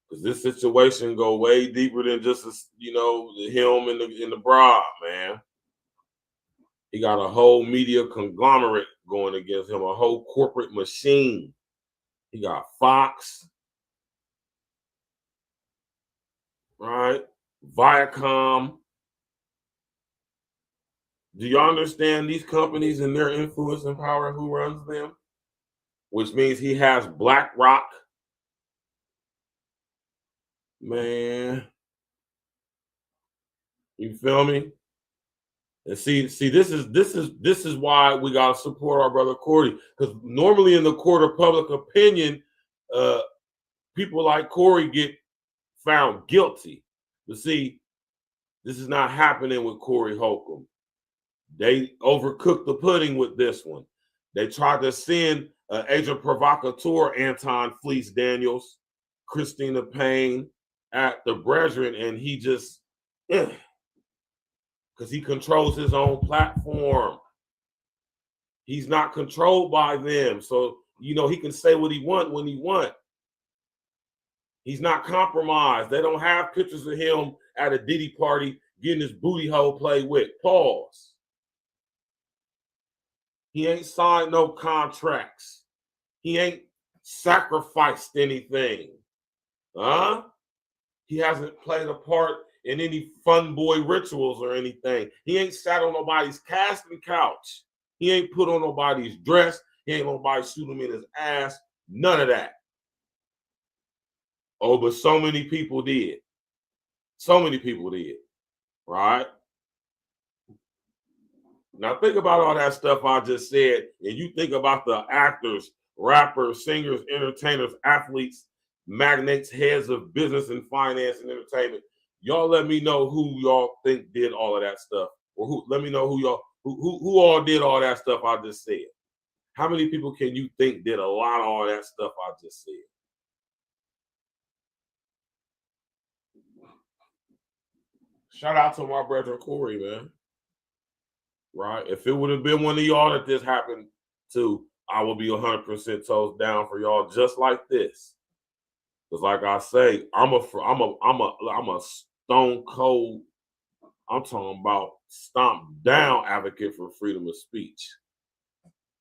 Because this situation go way deeper than just, you know, him and the broad, man. He got a whole media conglomerate going against him, a whole corporate machine. He got Fox, right? Viacom. Do you understand these companies and their influence and power and who runs them? Which means he has BlackRock. Man. You feel me? And see, this is why we gotta support our brother Corey. Because normally in the court of public opinion, people like Corey get found guilty. But see, this is not happening with Corey Holcomb. They overcooked the pudding with this one. They tried to send agent provocateur Anton Fleece Daniels, Christina Payne at the brethren, and he just, because he controls his own platform. He's not controlled by them. So, you know, he can say what he wants when he wants. He's not compromised. They don't have pictures of him at a Diddy party getting his booty hole played with. Pause. He ain't signed no contracts. He ain't sacrificed anything. He hasn't played a part in any fun boy rituals or anything. He ain't sat on nobody's casting couch. He ain't put on nobody's dress. He ain't nobody shoot him in his ass. None of that. Oh, but so many people did. So many people did. Right? Now think about all that stuff I just said, and you think about the actors, rappers, singers, entertainers, athletes, magnates, heads of business and finance and entertainment. Y'all let me know who y'all think did all of that stuff, or who. Let me know who y'all who all did all that stuff I just said. How many people can you think did a lot of all that stuff I just said? Shout out to my brother Corey, man. Right? If it would have been one of y'all that this happened to, I would be 100% toes down for y'all just like this. Because like I say, I'm a stone cold, I'm talking about stomp down advocate for freedom of speech.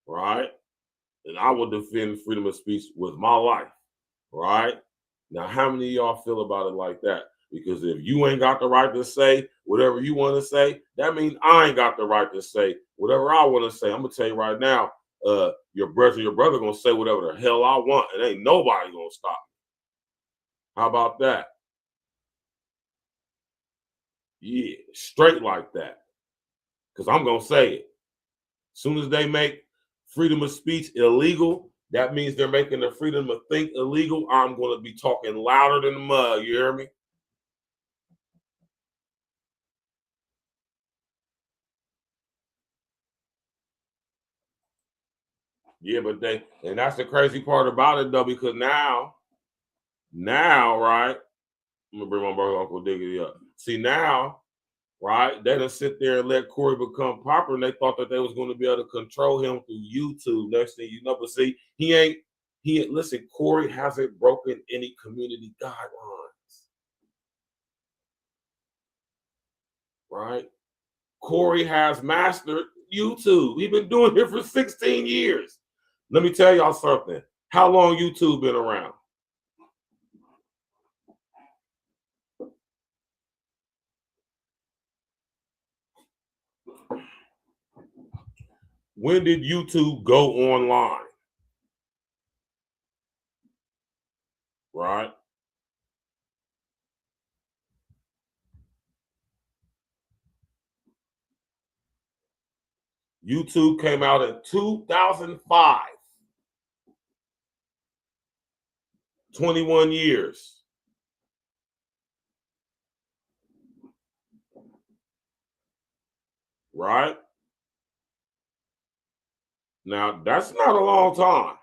Right? And I will defend freedom of speech with my life. Right? Now, how many of y'all feel about it like that? Because if you ain't got the right to say whatever you want to say, that means I ain't got the right to say whatever I want to say. I'm gonna tell you right now, your brother gonna say whatever the hell I want, and ain't nobody gonna stop me. How about that? Yeah, straight like that. Because I'm gonna say it. As soon as they make freedom of speech illegal, that means they're making the freedom of think illegal. I'm gonna be talking louder than the mud. You hear me? Yeah, but and that's the crazy part about it though, because now, right? I'm gonna bring my brother Uncle Diggity up. See now, right? They done sit there and let Corey become popular, and they thought that they was going to be able to control him through YouTube. Next thing you know, but see, listen, Corey hasn't broken any community guidelines. Right? Corey has mastered YouTube. He's been doing it for 16 years. Let me tell y'all something. How long YouTube been around? When did YouTube go online? Right? YouTube came out in 2005. 21 years. Right? Now, that's not a long time.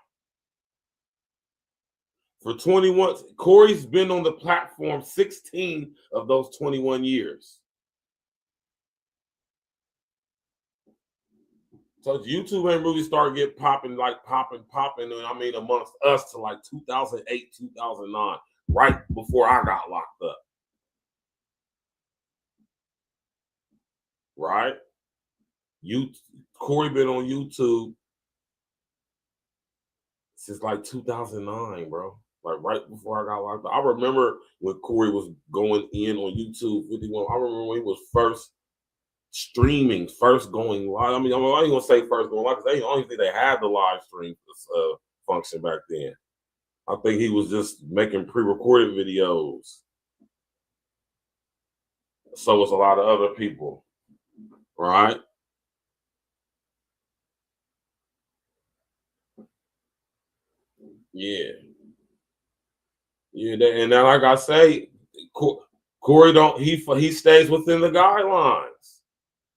For 21, Corey's been on the platform 16 of those 21 years. So YouTube ain't really started getting popping, I mean, amongst us to like 2008, 2009, right before I got locked up. Right? Corey been on YouTube since like 2009, bro. Like right before I got locked up. I remember when Corey was going in on YouTube 51. I remember when he was first streaming, first going live. I mean, I ain't gonna say first going live because I don't think they had the live stream function back then. I think he was just making pre-recorded videos. So was a lot of other people, right? Yeah. Yeah, and then like I say, Corey he stays within the guidelines.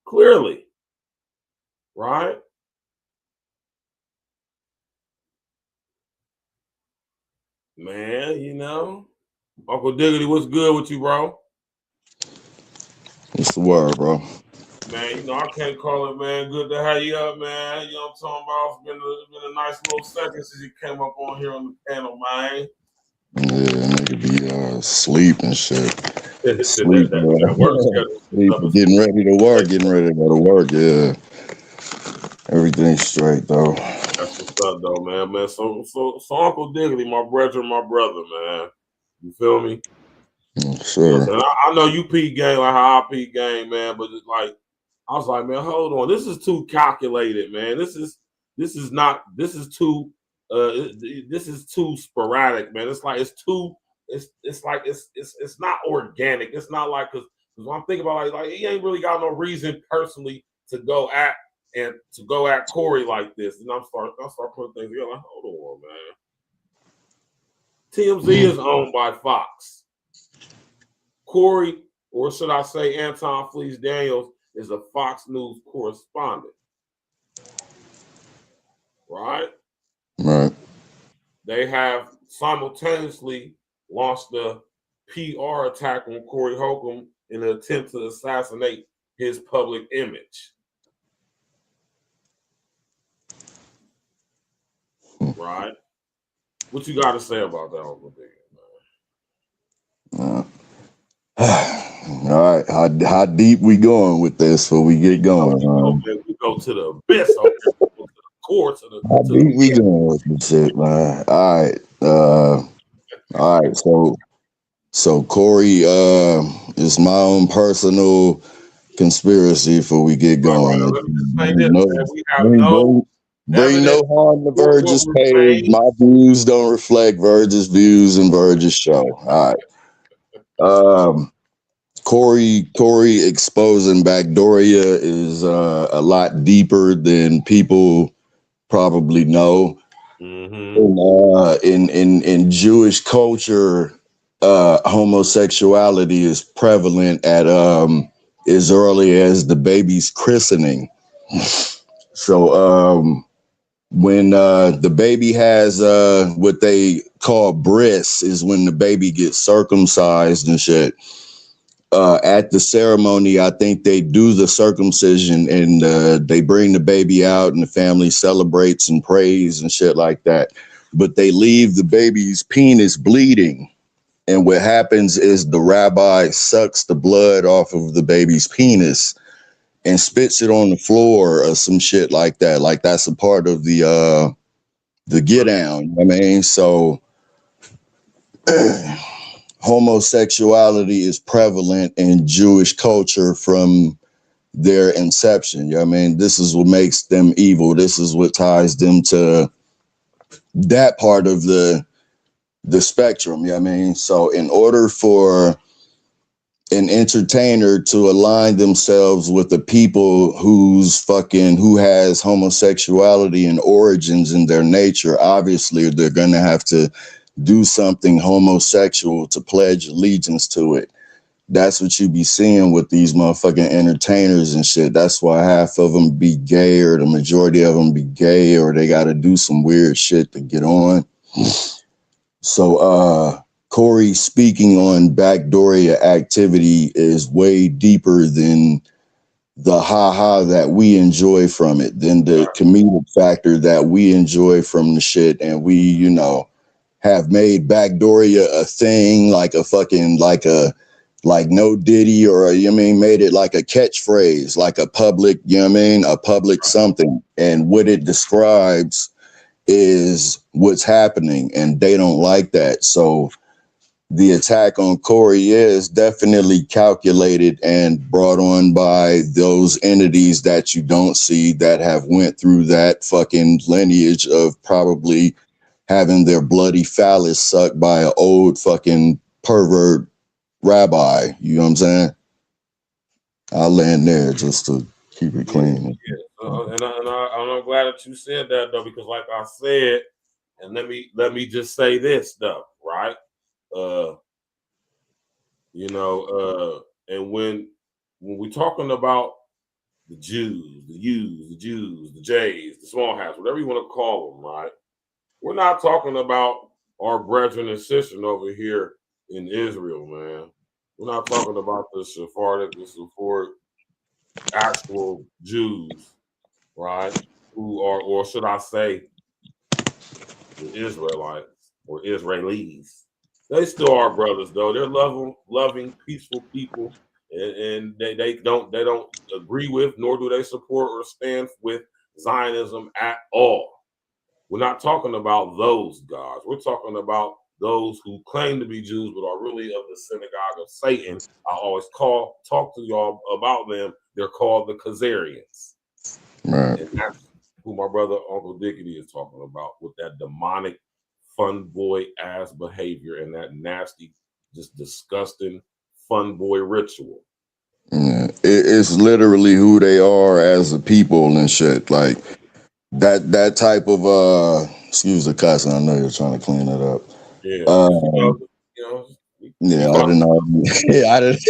Clearly. Right? Man, you know. Uncle Diggity, what's good with you, bro? What's the word, bro? Man, you know, I can't call it, man. Good to have you up, man. You know what I'm talking about? It's been a nice little second since you came up on here on the panel, man. Yeah, nigga be sleep and shit. Sleep, that work schedule. Sleep, getting ready to work, yeah. Everything's straight, though. That's what's up, though, man. So Uncle Diggity, my brother, man. You feel me? Sure. Listen, I know you peak game like how I peak game, man, but it's like I was like, man, hold on. This is too calculated, man. This is too sporadic, man. It's like it's not organic. It's not like because when I'm thinking about like he ain't really got no reason personally to go at And to go at Corey like this, and I start putting things together. Like, hold on, man. TMZ is owned by Fox. Corey, or should I say Anton Fleece Daniels, is a Fox News correspondent. Right? Right. They have simultaneously launched a PR attack on Corey Holcomb in an attempt to assassinate his public image. Right? What you got to say about that, Uncle Big? All right, how deep we going with this before we get going? We go to the abyss. Okay? We go to the core. How deep we going with this shit, man? All right. So Corey is my own personal conspiracy before we get going. Right, let me just say this, man. We have no bring no harm to Verge's page. My views don't reflect Verge's views and Verge's show. All right. Corey exposing Backdooria is a lot deeper than people probably know. In Jewish culture, homosexuality is prevalent at as early as the baby's christening. So when the baby has what they call bris, is when the baby gets circumcised and shit. At the ceremony, I think they do the circumcision and they bring the baby out and the family celebrates and prays and shit like that. But they leave the baby's penis bleeding. And what happens is the rabbi sucks the blood off of the baby's penis and spits it on the floor or some shit like that. Like that's a part of the get down. You know what I mean? So homosexuality is prevalent in Jewish culture from their inception. You know what I mean? This is what makes them evil. This is what ties them to that part of the spectrum. You know what I mean? So in order for an entertainer to align themselves with the people who has homosexuality and origins in their nature, obviously they're going to have to do something homosexual to pledge allegiance to it. That's what you be seeing with these motherfucking entertainers and shit. That's why half of them be gay, or the majority of them be gay, or they got to do some weird shit to get on. So Corey speaking on Backdooria activity is way deeper than the ha-ha that we enjoy from it, than the comedic factor that we enjoy from the shit. And we, have made Backdooria a thing, like a fucking, like No Diddy, or, made it like a catchphrase, like a public, a public something. And what it describes is what's happening, and they don't like that. So the attack on Corey is definitely calculated and brought on by those entities that you don't see, that have went through that fucking lineage of probably having their bloody phallus sucked by an old fucking pervert rabbi. You know what I'm saying? I'll land there just to keep it clean. And I'm glad that you said that, though, because like I said, and let me just say this, though, right? And when we're talking about the Jews, the U's, the Jews, the J's, the small hats, whatever you want to call them, right? We're not talking about our brethren and sisters over here in Israel, man. We're not talking about the Sephardic, the Sephardic actual Jews, right? Who are, or should I say, the Israelites or Israelis. They still are brothers, though. They're loving, peaceful people, and they don't agree with, nor do they support or stand with Zionism at all. We're not talking about those gods. We're talking about those who claim to be Jews but are really of the synagogue of Satan. I always talk to y'all about them. They're called the Khazarians. Right. And that's who my brother Uncle Dickety is talking about, with that demonic fun boy ass behavior and that nasty, just disgusting fun boy ritual. Yeah. It's literally who they are as a people and shit. Like that type of excuse the cussing. I know you're trying to clean it up. Yeah, Um, we yeah, I call didn't know. Yeah, I didn't.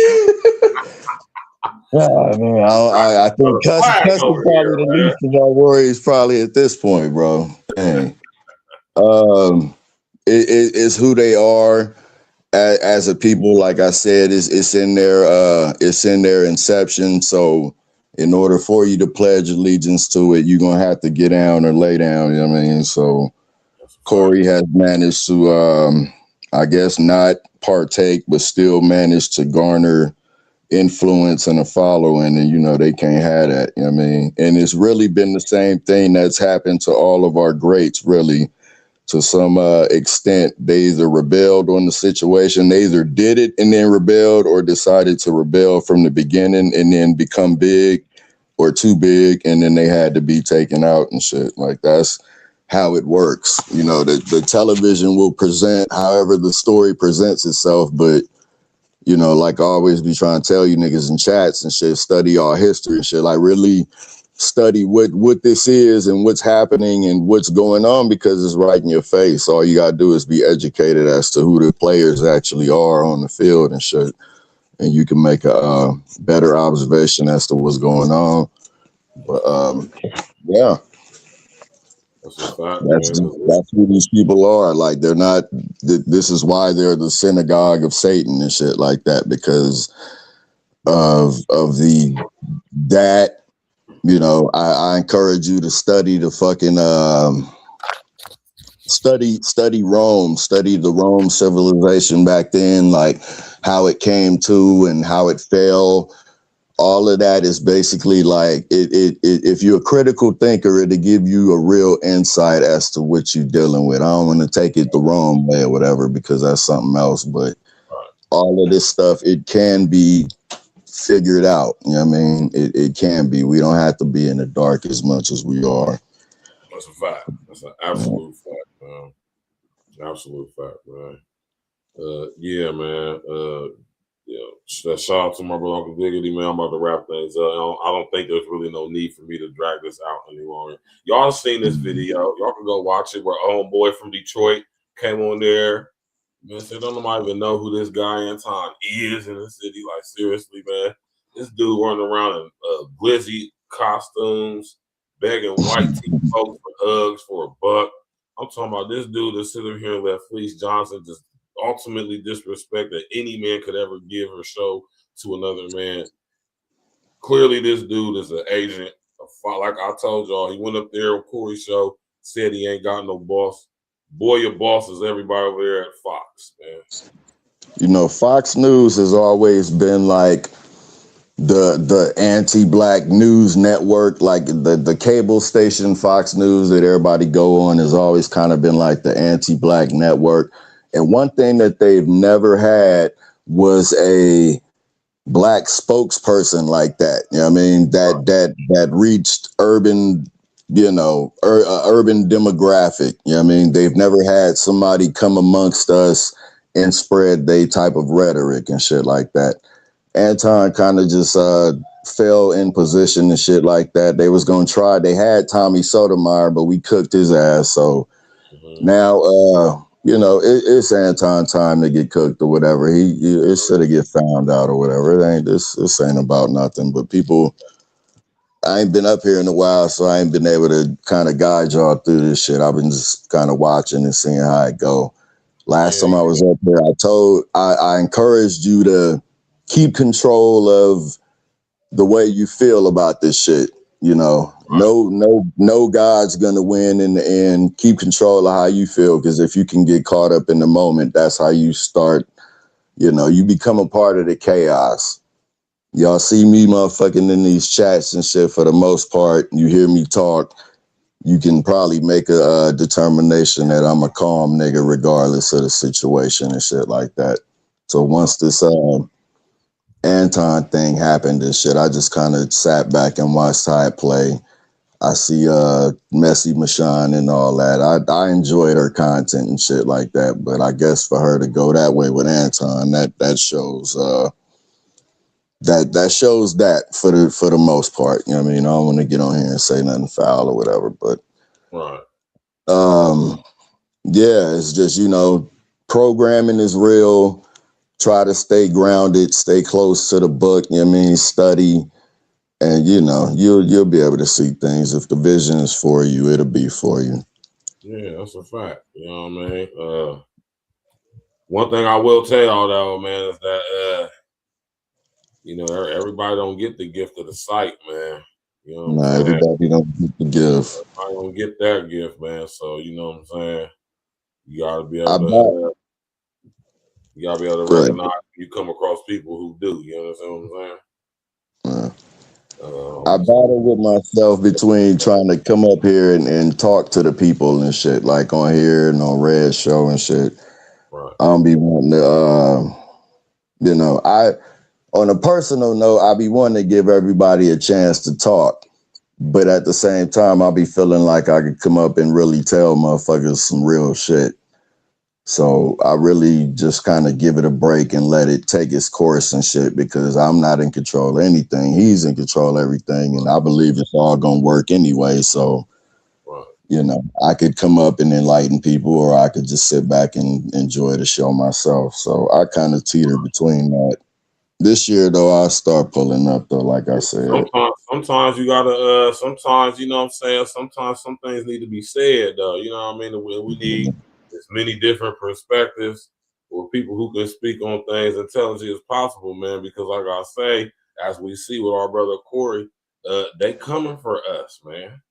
Yeah, man, I think cussing over probably here, the man. least of our worries probably at this point, bro. Dang. It's who they are as a people. Like I said, it's in their inception. So in order for you to pledge allegiance to it, you're gonna have to get down or lay down. You know what I mean? So Corey has managed to, I guess, not partake, but still managed to garner influence and a following, and they can't have that. You know what I mean? And it's really been the same thing that's happened to all of our greats, really. To some extent, they either rebelled on the situation, they either did it and then rebelled, or decided to rebel from the beginning and then become big or too big, and then they had to be taken out and shit. Like, that's how it works. The television will present however the story presents itself, but like I always be trying to tell you niggas in chats and shit, study our history and shit. Like, really study what this is and what's happening and what's going on, because it's right in your face. All you gotta do is be educated as to who the players actually are on the field and shit, and you can make a better observation as to what's going on. But yeah, That's a fact, that's who these people are. Like, they're not. This is why they're the synagogue of Satan and shit like that, because of that. I encourage you to study the fucking study Rome, study the Rome civilization back then, like how it came to and how it fell. All of that is basically like it if you're a critical thinker, it'll give you a real insight as to what you're dealing with. I don't want to take it the wrong way or whatever, because that's something else, but all of this stuff, it can be figured out. You know what I mean? It can be. We don't have to be in the dark as much as we are. That's a fact. That's an absolute fact, man. Absolute fact, man. Yeah, man. Shout out to my brother Uncle Diggity, man. I'm about to wrap things up. I don't think there's really no need for me to drag this out any longer. Y'all seen this video? Y'all can go watch it. Where homeboy from Detroit came on there. Man, said, don't nobody even know who this guy Anton is in the city. Like, seriously, man. This dude running around in glizzy costumes, begging white teen folks for hugs for a buck. I'm talking about this dude that's sitting here and let Fleece Johnson just ultimately disrespect that any man could ever give or show to another man. Clearly, this dude is an agent. Like I told y'all, he went up there on Corey's show, said he ain't got no boss. Boy, your boss is everybody over there at Fox, man. Fox News has always been like the anti-black news network. Like the cable station Fox News that everybody go on has always kind of been like the anti-black network. And one thing that they've never had was a black spokesperson like that. You know what I mean? That reached urban demographic. You know what I mean? They've never had somebody come amongst us and spread they type of rhetoric and shit like that. Anton kind of just fell in position and shit like that. They was going to try. They had Tommy Sotomayor, but we cooked his ass. So now, it's Anton time to get cooked or whatever. It should get found out or whatever. This ain't about nothing, but people, I ain't been up here in a while, so I ain't been able to kind of guide y'all through this shit. I've been just kind of watching and seeing how it go. Last time I was up here, I encouraged you to keep control of the way you feel about this shit. No God's gonna win in the end. Keep control of how you feel, because if you can get caught up in the moment, that's how you start. You become a part of the chaos. Y'all see me motherfucking in these chats and shit for the most part. You hear me talk, you can probably make a determination that I'm a calm nigga regardless of the situation and shit like that. So once this Anton thing happened and shit, I just kind of sat back and watched how it play. I see Messy Michonne and all that. I enjoyed her content and shit like that, but I guess for her to go that way with Anton, that shows that shows that for the most part. You know what I mean? I don't want to get on here and say nothing foul or whatever, but Right. Yeah, it's just, programming is real. Try to stay grounded, stay close to the book, you know what I mean? Study, and you'll be able to see things. If the vision is for you, it'll be for you. Yeah, that's a fact. You know what I mean? One thing I will tell y'all though, man, is that everybody don't get the gift of the sight, man. You know what I'm saying? Everybody don't get the gift. I don't get that gift, man. So you know what I'm saying? You gotta be able to recognize when you come across people who do. You understand what I'm saying? I battle with myself between trying to come up here and talk to the people and shit, like on here and on Red Show and shit. Right. I don't be wanting to, on a personal note, I be wanting to give everybody a chance to talk. But at the same time, I'll be feeling like I could come up and really tell motherfuckers some real shit. So I really just kind of give it a break and let it take its course and shit, because I'm not in control of anything. He's in control of everything. And I believe it's all going to work anyway. So, I could come up and enlighten people, or I could just sit back and enjoy the show myself. So I kind of teeter between that. This year, though, I'll start pulling up, though, like I said. Sometimes you gotta, sometimes, you know what I'm saying? Sometimes some things need to be said, though. You know what I mean? We need as many different perspectives or people who can speak on things intelligently as possible, man. Because like I say, as we see with our brother Corey, they coming for us, man.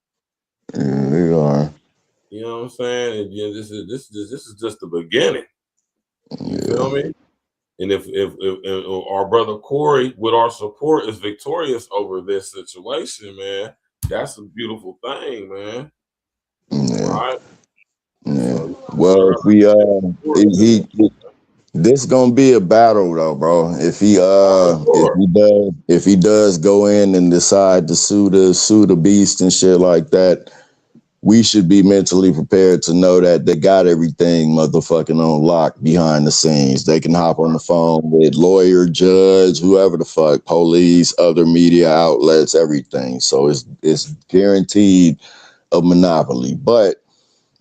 Yeah, they are. You know what I'm saying? And this is just the beginning. You feel me? And if our brother Corey, with our support, is victorious over this situation, man, that's a beautiful thing, man. Yeah. Right? Yeah. So, well, this gonna be a battle though, bro. If he does go in and decide to sue the beast and shit like that, we should be mentally prepared to know that they got everything motherfucking on lock behind the scenes. They can hop on the phone with lawyer, judge, whoever the fuck, police, other media outlets, everything. So it's guaranteed a monopoly. But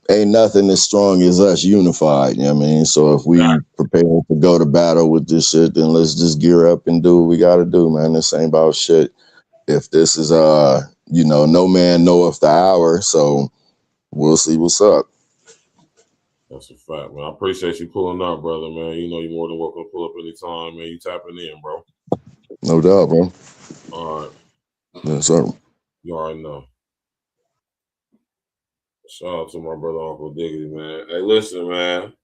ain't nothing as strong as us unified, you know what I mean? So if we prepare to go to battle with this shit, then let's just gear up and do what we gotta do, man. This ain't about shit. If this is no man knoweth the hour, so we'll see what's up. That's a fact, man. I appreciate you pulling up, brother, man. You know you're more than welcome to pull up anytime, man. You tapping in, bro. No doubt, bro. All right. Yes, sir. You already know. Shout out to my brother Uncle Diggity, man. Hey, listen, man.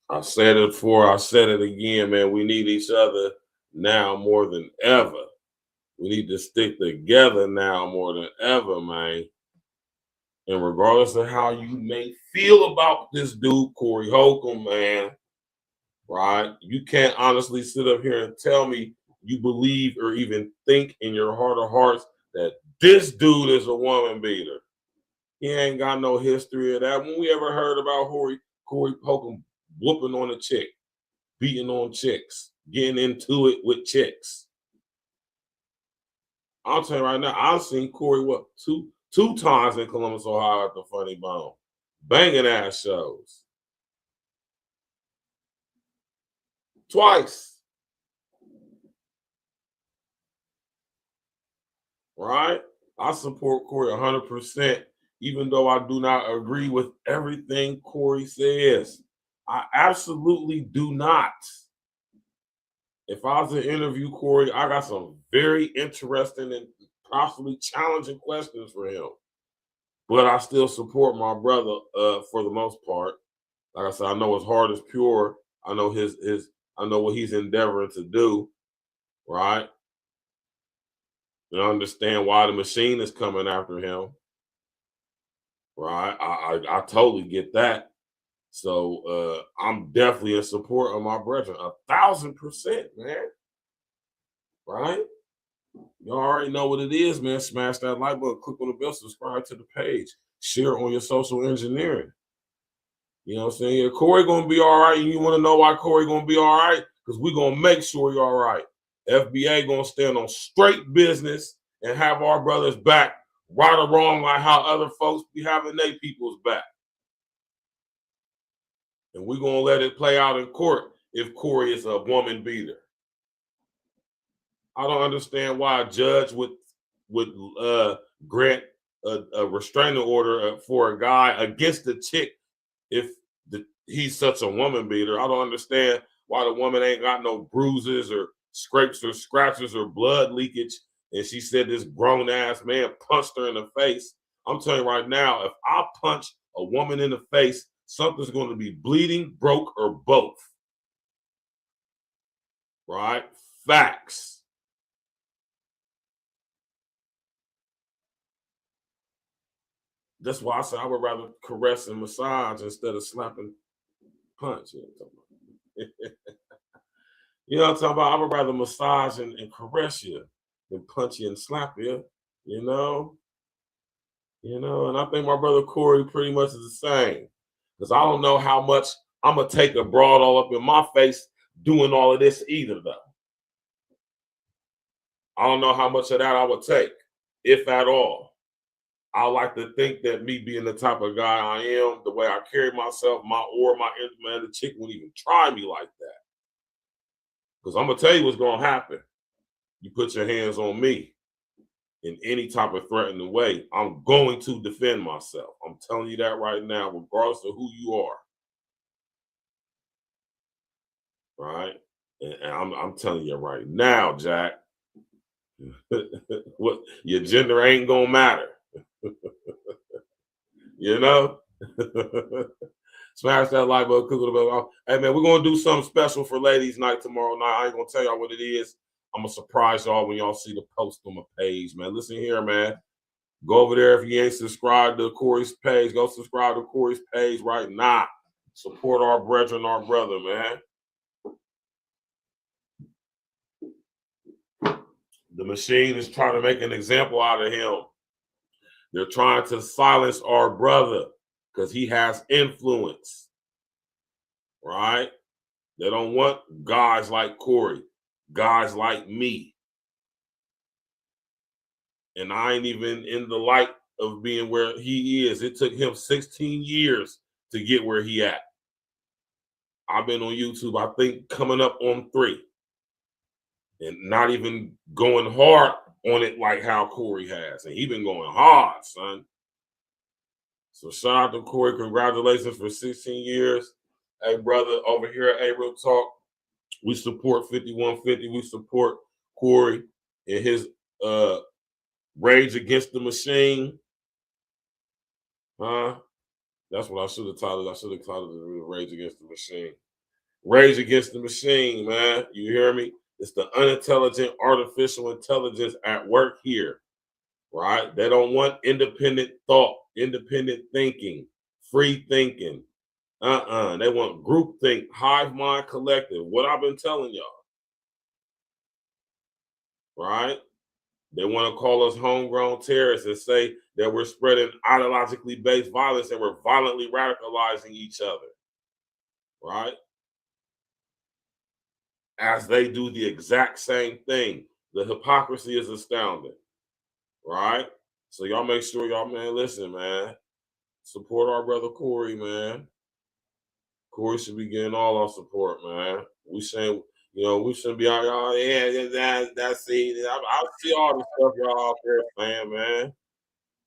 I said it before, I said it again, man. We need each other now more than ever. We need to stick together now more than ever, man. And regardless of how you may feel about this dude, Corey Holcomb, man, right? You can't honestly sit up here and tell me you believe or even think in your heart of hearts that this dude is a woman beater. He ain't got no history of that. When we ever heard about Corey Holcomb whooping on a chick, beating on chicks, getting into it with chicks? I'll tell you right now, I've seen Corey two times in Columbus, Ohio at the Funny Bone. Banging ass shows. Twice. Right? I support Corey 100%, even though I do not agree with everything Corey says. I absolutely do not. If I was to interview Corey, I got some very interesting and possibly challenging questions for him. But I still support my brother for the most part. Like I said, I know his heart is pure. I know I know what he's endeavoring to do, right? And I understand why the machine is coming after him, right? I totally get that. So I'm definitely in support of my brethren, 1,000%, man. Right? You already know what it is, man. Smash that like button, click on the bell, subscribe to the page, share on your social engineering. You know what I'm saying? Yeah, Corey gonna be all right. And you want to know why Corey gonna be all right? because we're going to make sure you're all right. FBA going to stand on straight business and have our brothers back, right or wrong, like how other folks be having their people's back. And we're going to let it play out in court if Corey is a woman beater. I don't understand why a judge would grant a restraining order for a guy against the chick if he's such a woman beater. I don't understand why the woman ain't got no bruises or scrapes or scratches or blood leakage. And she said this grown-ass man punched her in the face. I'm telling you right now, if I punch a woman in the face, something's going to be bleeding, broke, or both. Right? Facts. That's why I say I would rather caress and massage instead of slapping, punch. You know what I'm talking about? I would rather massage and caress you than punch you and slap you. You know, and I think my brother Corey pretty much is the same. Because I don't know how much I'm gonna take a broad all up in my face doing all of this either, though. I don't know how much of that I would take, if at all. I like to think that me being the type of guy I am, the way I carry myself, my the chick wouldn't even try me like that. Because I'm going to tell you what's going to happen. You put your hands on me in any type of threatening way, I'm going to defend myself. I'm telling you that right now, regardless of who you are. Right? And I'm telling you right now, Jack, what your gender ain't going to matter. You know? Smash that like button, click the bell. Hey man, we're gonna do something special for ladies' night tomorrow night. I ain't gonna tell y'all what it is. I'm gonna surprise y'all when y'all see the post on my page, man. Listen here, man. Go over there if you ain't subscribed to Corey's page. Go subscribe to Corey's page right now. Support our brethren, our brother, man. The machine is trying to make an example out of him. They're trying to silence our brother because he has influence, right? They don't want guys like Corey, guys like me. And I ain't even in the light of being where he is. It took him 16 years to get where he at. I've been on YouTube, I think, coming up on 3. And not even going hard on it like how Corey has. And he been going hard, son. So shout out to Corey. Congratulations for 16 years. Hey, brother, over here at A-Real Talk, we support 5150. We support Corey and his rage against the machine. That's what I should have titled. I should have titled it Rage Against the Machine. Rage against the machine, man. You hear me? It's the unintelligent artificial intelligence at work here, right? They don't want independent thought, independent thinking, free thinking. They want group think, hive mind collective. What I've been telling y'all, right? They want to call us homegrown terrorists and say that we're spreading ideologically based violence and we're violently radicalizing each other, right? As they do the exact same thing. The hypocrisy is astounding, right? So y'all make sure y'all, man, listen, man. Support our brother Corey, man. Corey should be getting all our support, man. We shouldn't, we shouldn't be out, y'all. Yeah, that's it. I see all the stuff y'all out there saying, man.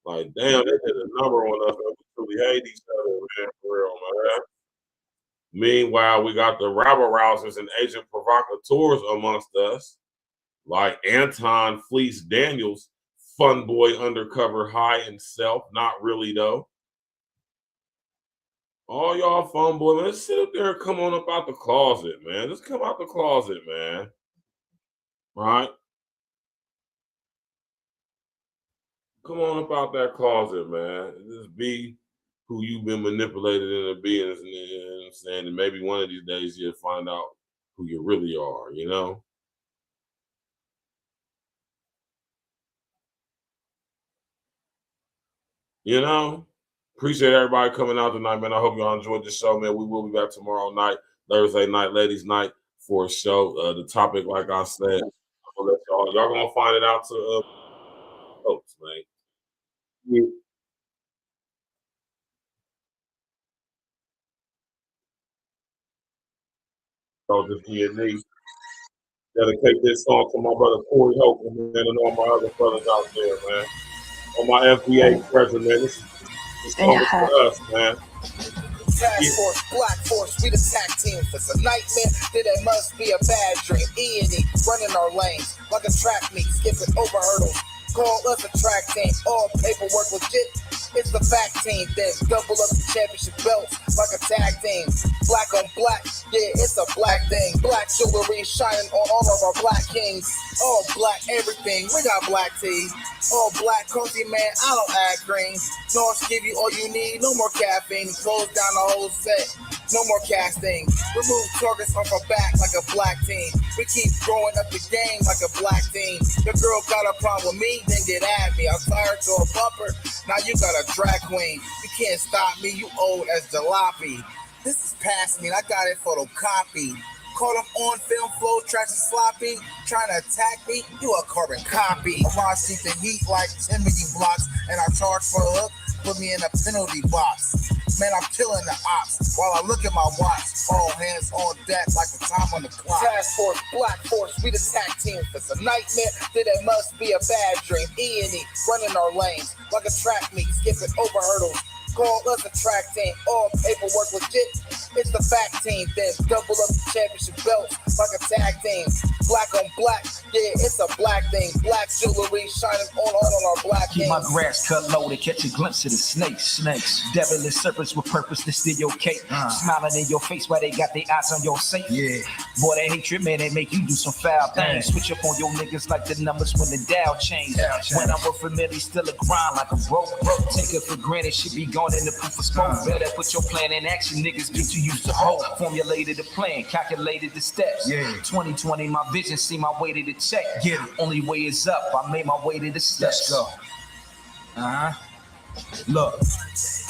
Like, damn, they did a number on us. We truly hate each other, man, for real, man. Meanwhile, we got the rabble-rousers and agent provocateurs amongst us, like Anton Fleece Daniels, fun boy undercover high in self. Not really, though. All y'all fun boy, man, let's sit up there and come on up out the closet, man. Just come out the closet, man. Right? Come on up out that closet, man. Just be who you've been manipulated into being, you know what I'm saying? And maybe one of these days you'll find out who you really are, you know? You know? Appreciate everybody coming out tonight, man. I hope y'all enjoyed the show, man. We will be back tomorrow night, Thursday night, ladies' night. for a show. The topic, like I said, I'm gonna let y'all gonna find it out to folks, man. Yeah. So just E&E. Dedicate this song to my brother COREYTHOUGH, man, and all my other brothers out there, man. All my FBA brethren, man. This song is for us, man. Task Force, Black Force, we the tag team. If it's a nightmare, then it must be a bad dream. E&E, running our lanes like a track meet, skipping over hurdles. Call us a track team, all paperwork legit. It's the fact team, then double up the championship belts like a tag team. Black on black, yeah, it's a black thing. Black jewelry shining on all of our black kings. All black everything, we got black tees. All black coffee, man, I don't add green. North give you all you need, no more caffeine. Close down the whole set, no more casting. Remove targets off our back like a black team. We keep growing up the game like a black team. Your girl got a problem with me, then get at me. I'll tie her to a bumper, now you got a drag queen. You can't stop me, you old as jalopy. This is past me, and I got it photocopied. Caught him on film, flow, tracks and sloppy. Trying to attack me, you a carbon copy. I see the heat like 10 million blocks, and I charge for a hook, put me in a penalty box. Man, I'm killing the ops while I look at my watch. All hands on deck like the time on the clock. Task Force, Black Force, we the tag team. If it's a nightmare, then it must be a bad dream. E&E, running our lanes like a track meet, skipping over hurdles. Call us a track team, all paperwork legit. It's the fact team, then double up the championship belts like a tag team. Black on black, yeah, it's a black thing. Black jewelry shining on our black Keep kings. my grass cut low to catch a glimpse of the snakes. Devilish serpents with purpose to steal your cake. Smiling in your face while they got their eyes on your safe. Yeah. Boy, that hatred, man, they make you do some foul things. Switch up on your niggas like the numbers when the Dow change. When I'm with familiar, still a grind like a broke. Take it for granted, should be gone in the proof of smoke. Better put your plan in action, niggas get too used to hope. Formulated the plan, calculated the steps. 2020, my vision, see my way to the check. Get it. Only way is up, I made my way to the steps. Let's go. Look,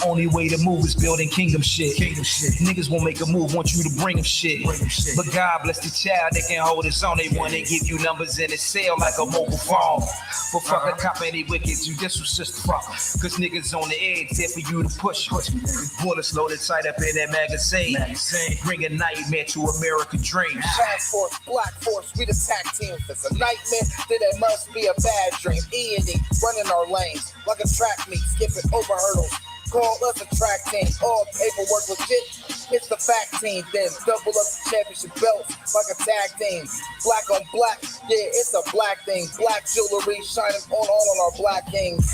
only way to move is building kingdom shit. Niggas won't make a move, want you to bring them shit. But God bless the child that can hold his own. They want to give you numbers in his cell like a mobile phone. But fuck a cop any wicked, you this was just fuck. Cause niggas on the edge, there for you to push. Bullets loaded tight up in that magazine. Bring a nightmare to American dreams. Task Force, Black Force, we the tag team. If it's a nightmare, then it must be a bad dream. E&E, running our lanes like a track meet, skipping over hurdles. Call us a track team, all paperwork legit. It's the fact team, then double up the championship belts like a tag team. Black on black, yeah, it's a black thing. Black jewelry shining on our black kings.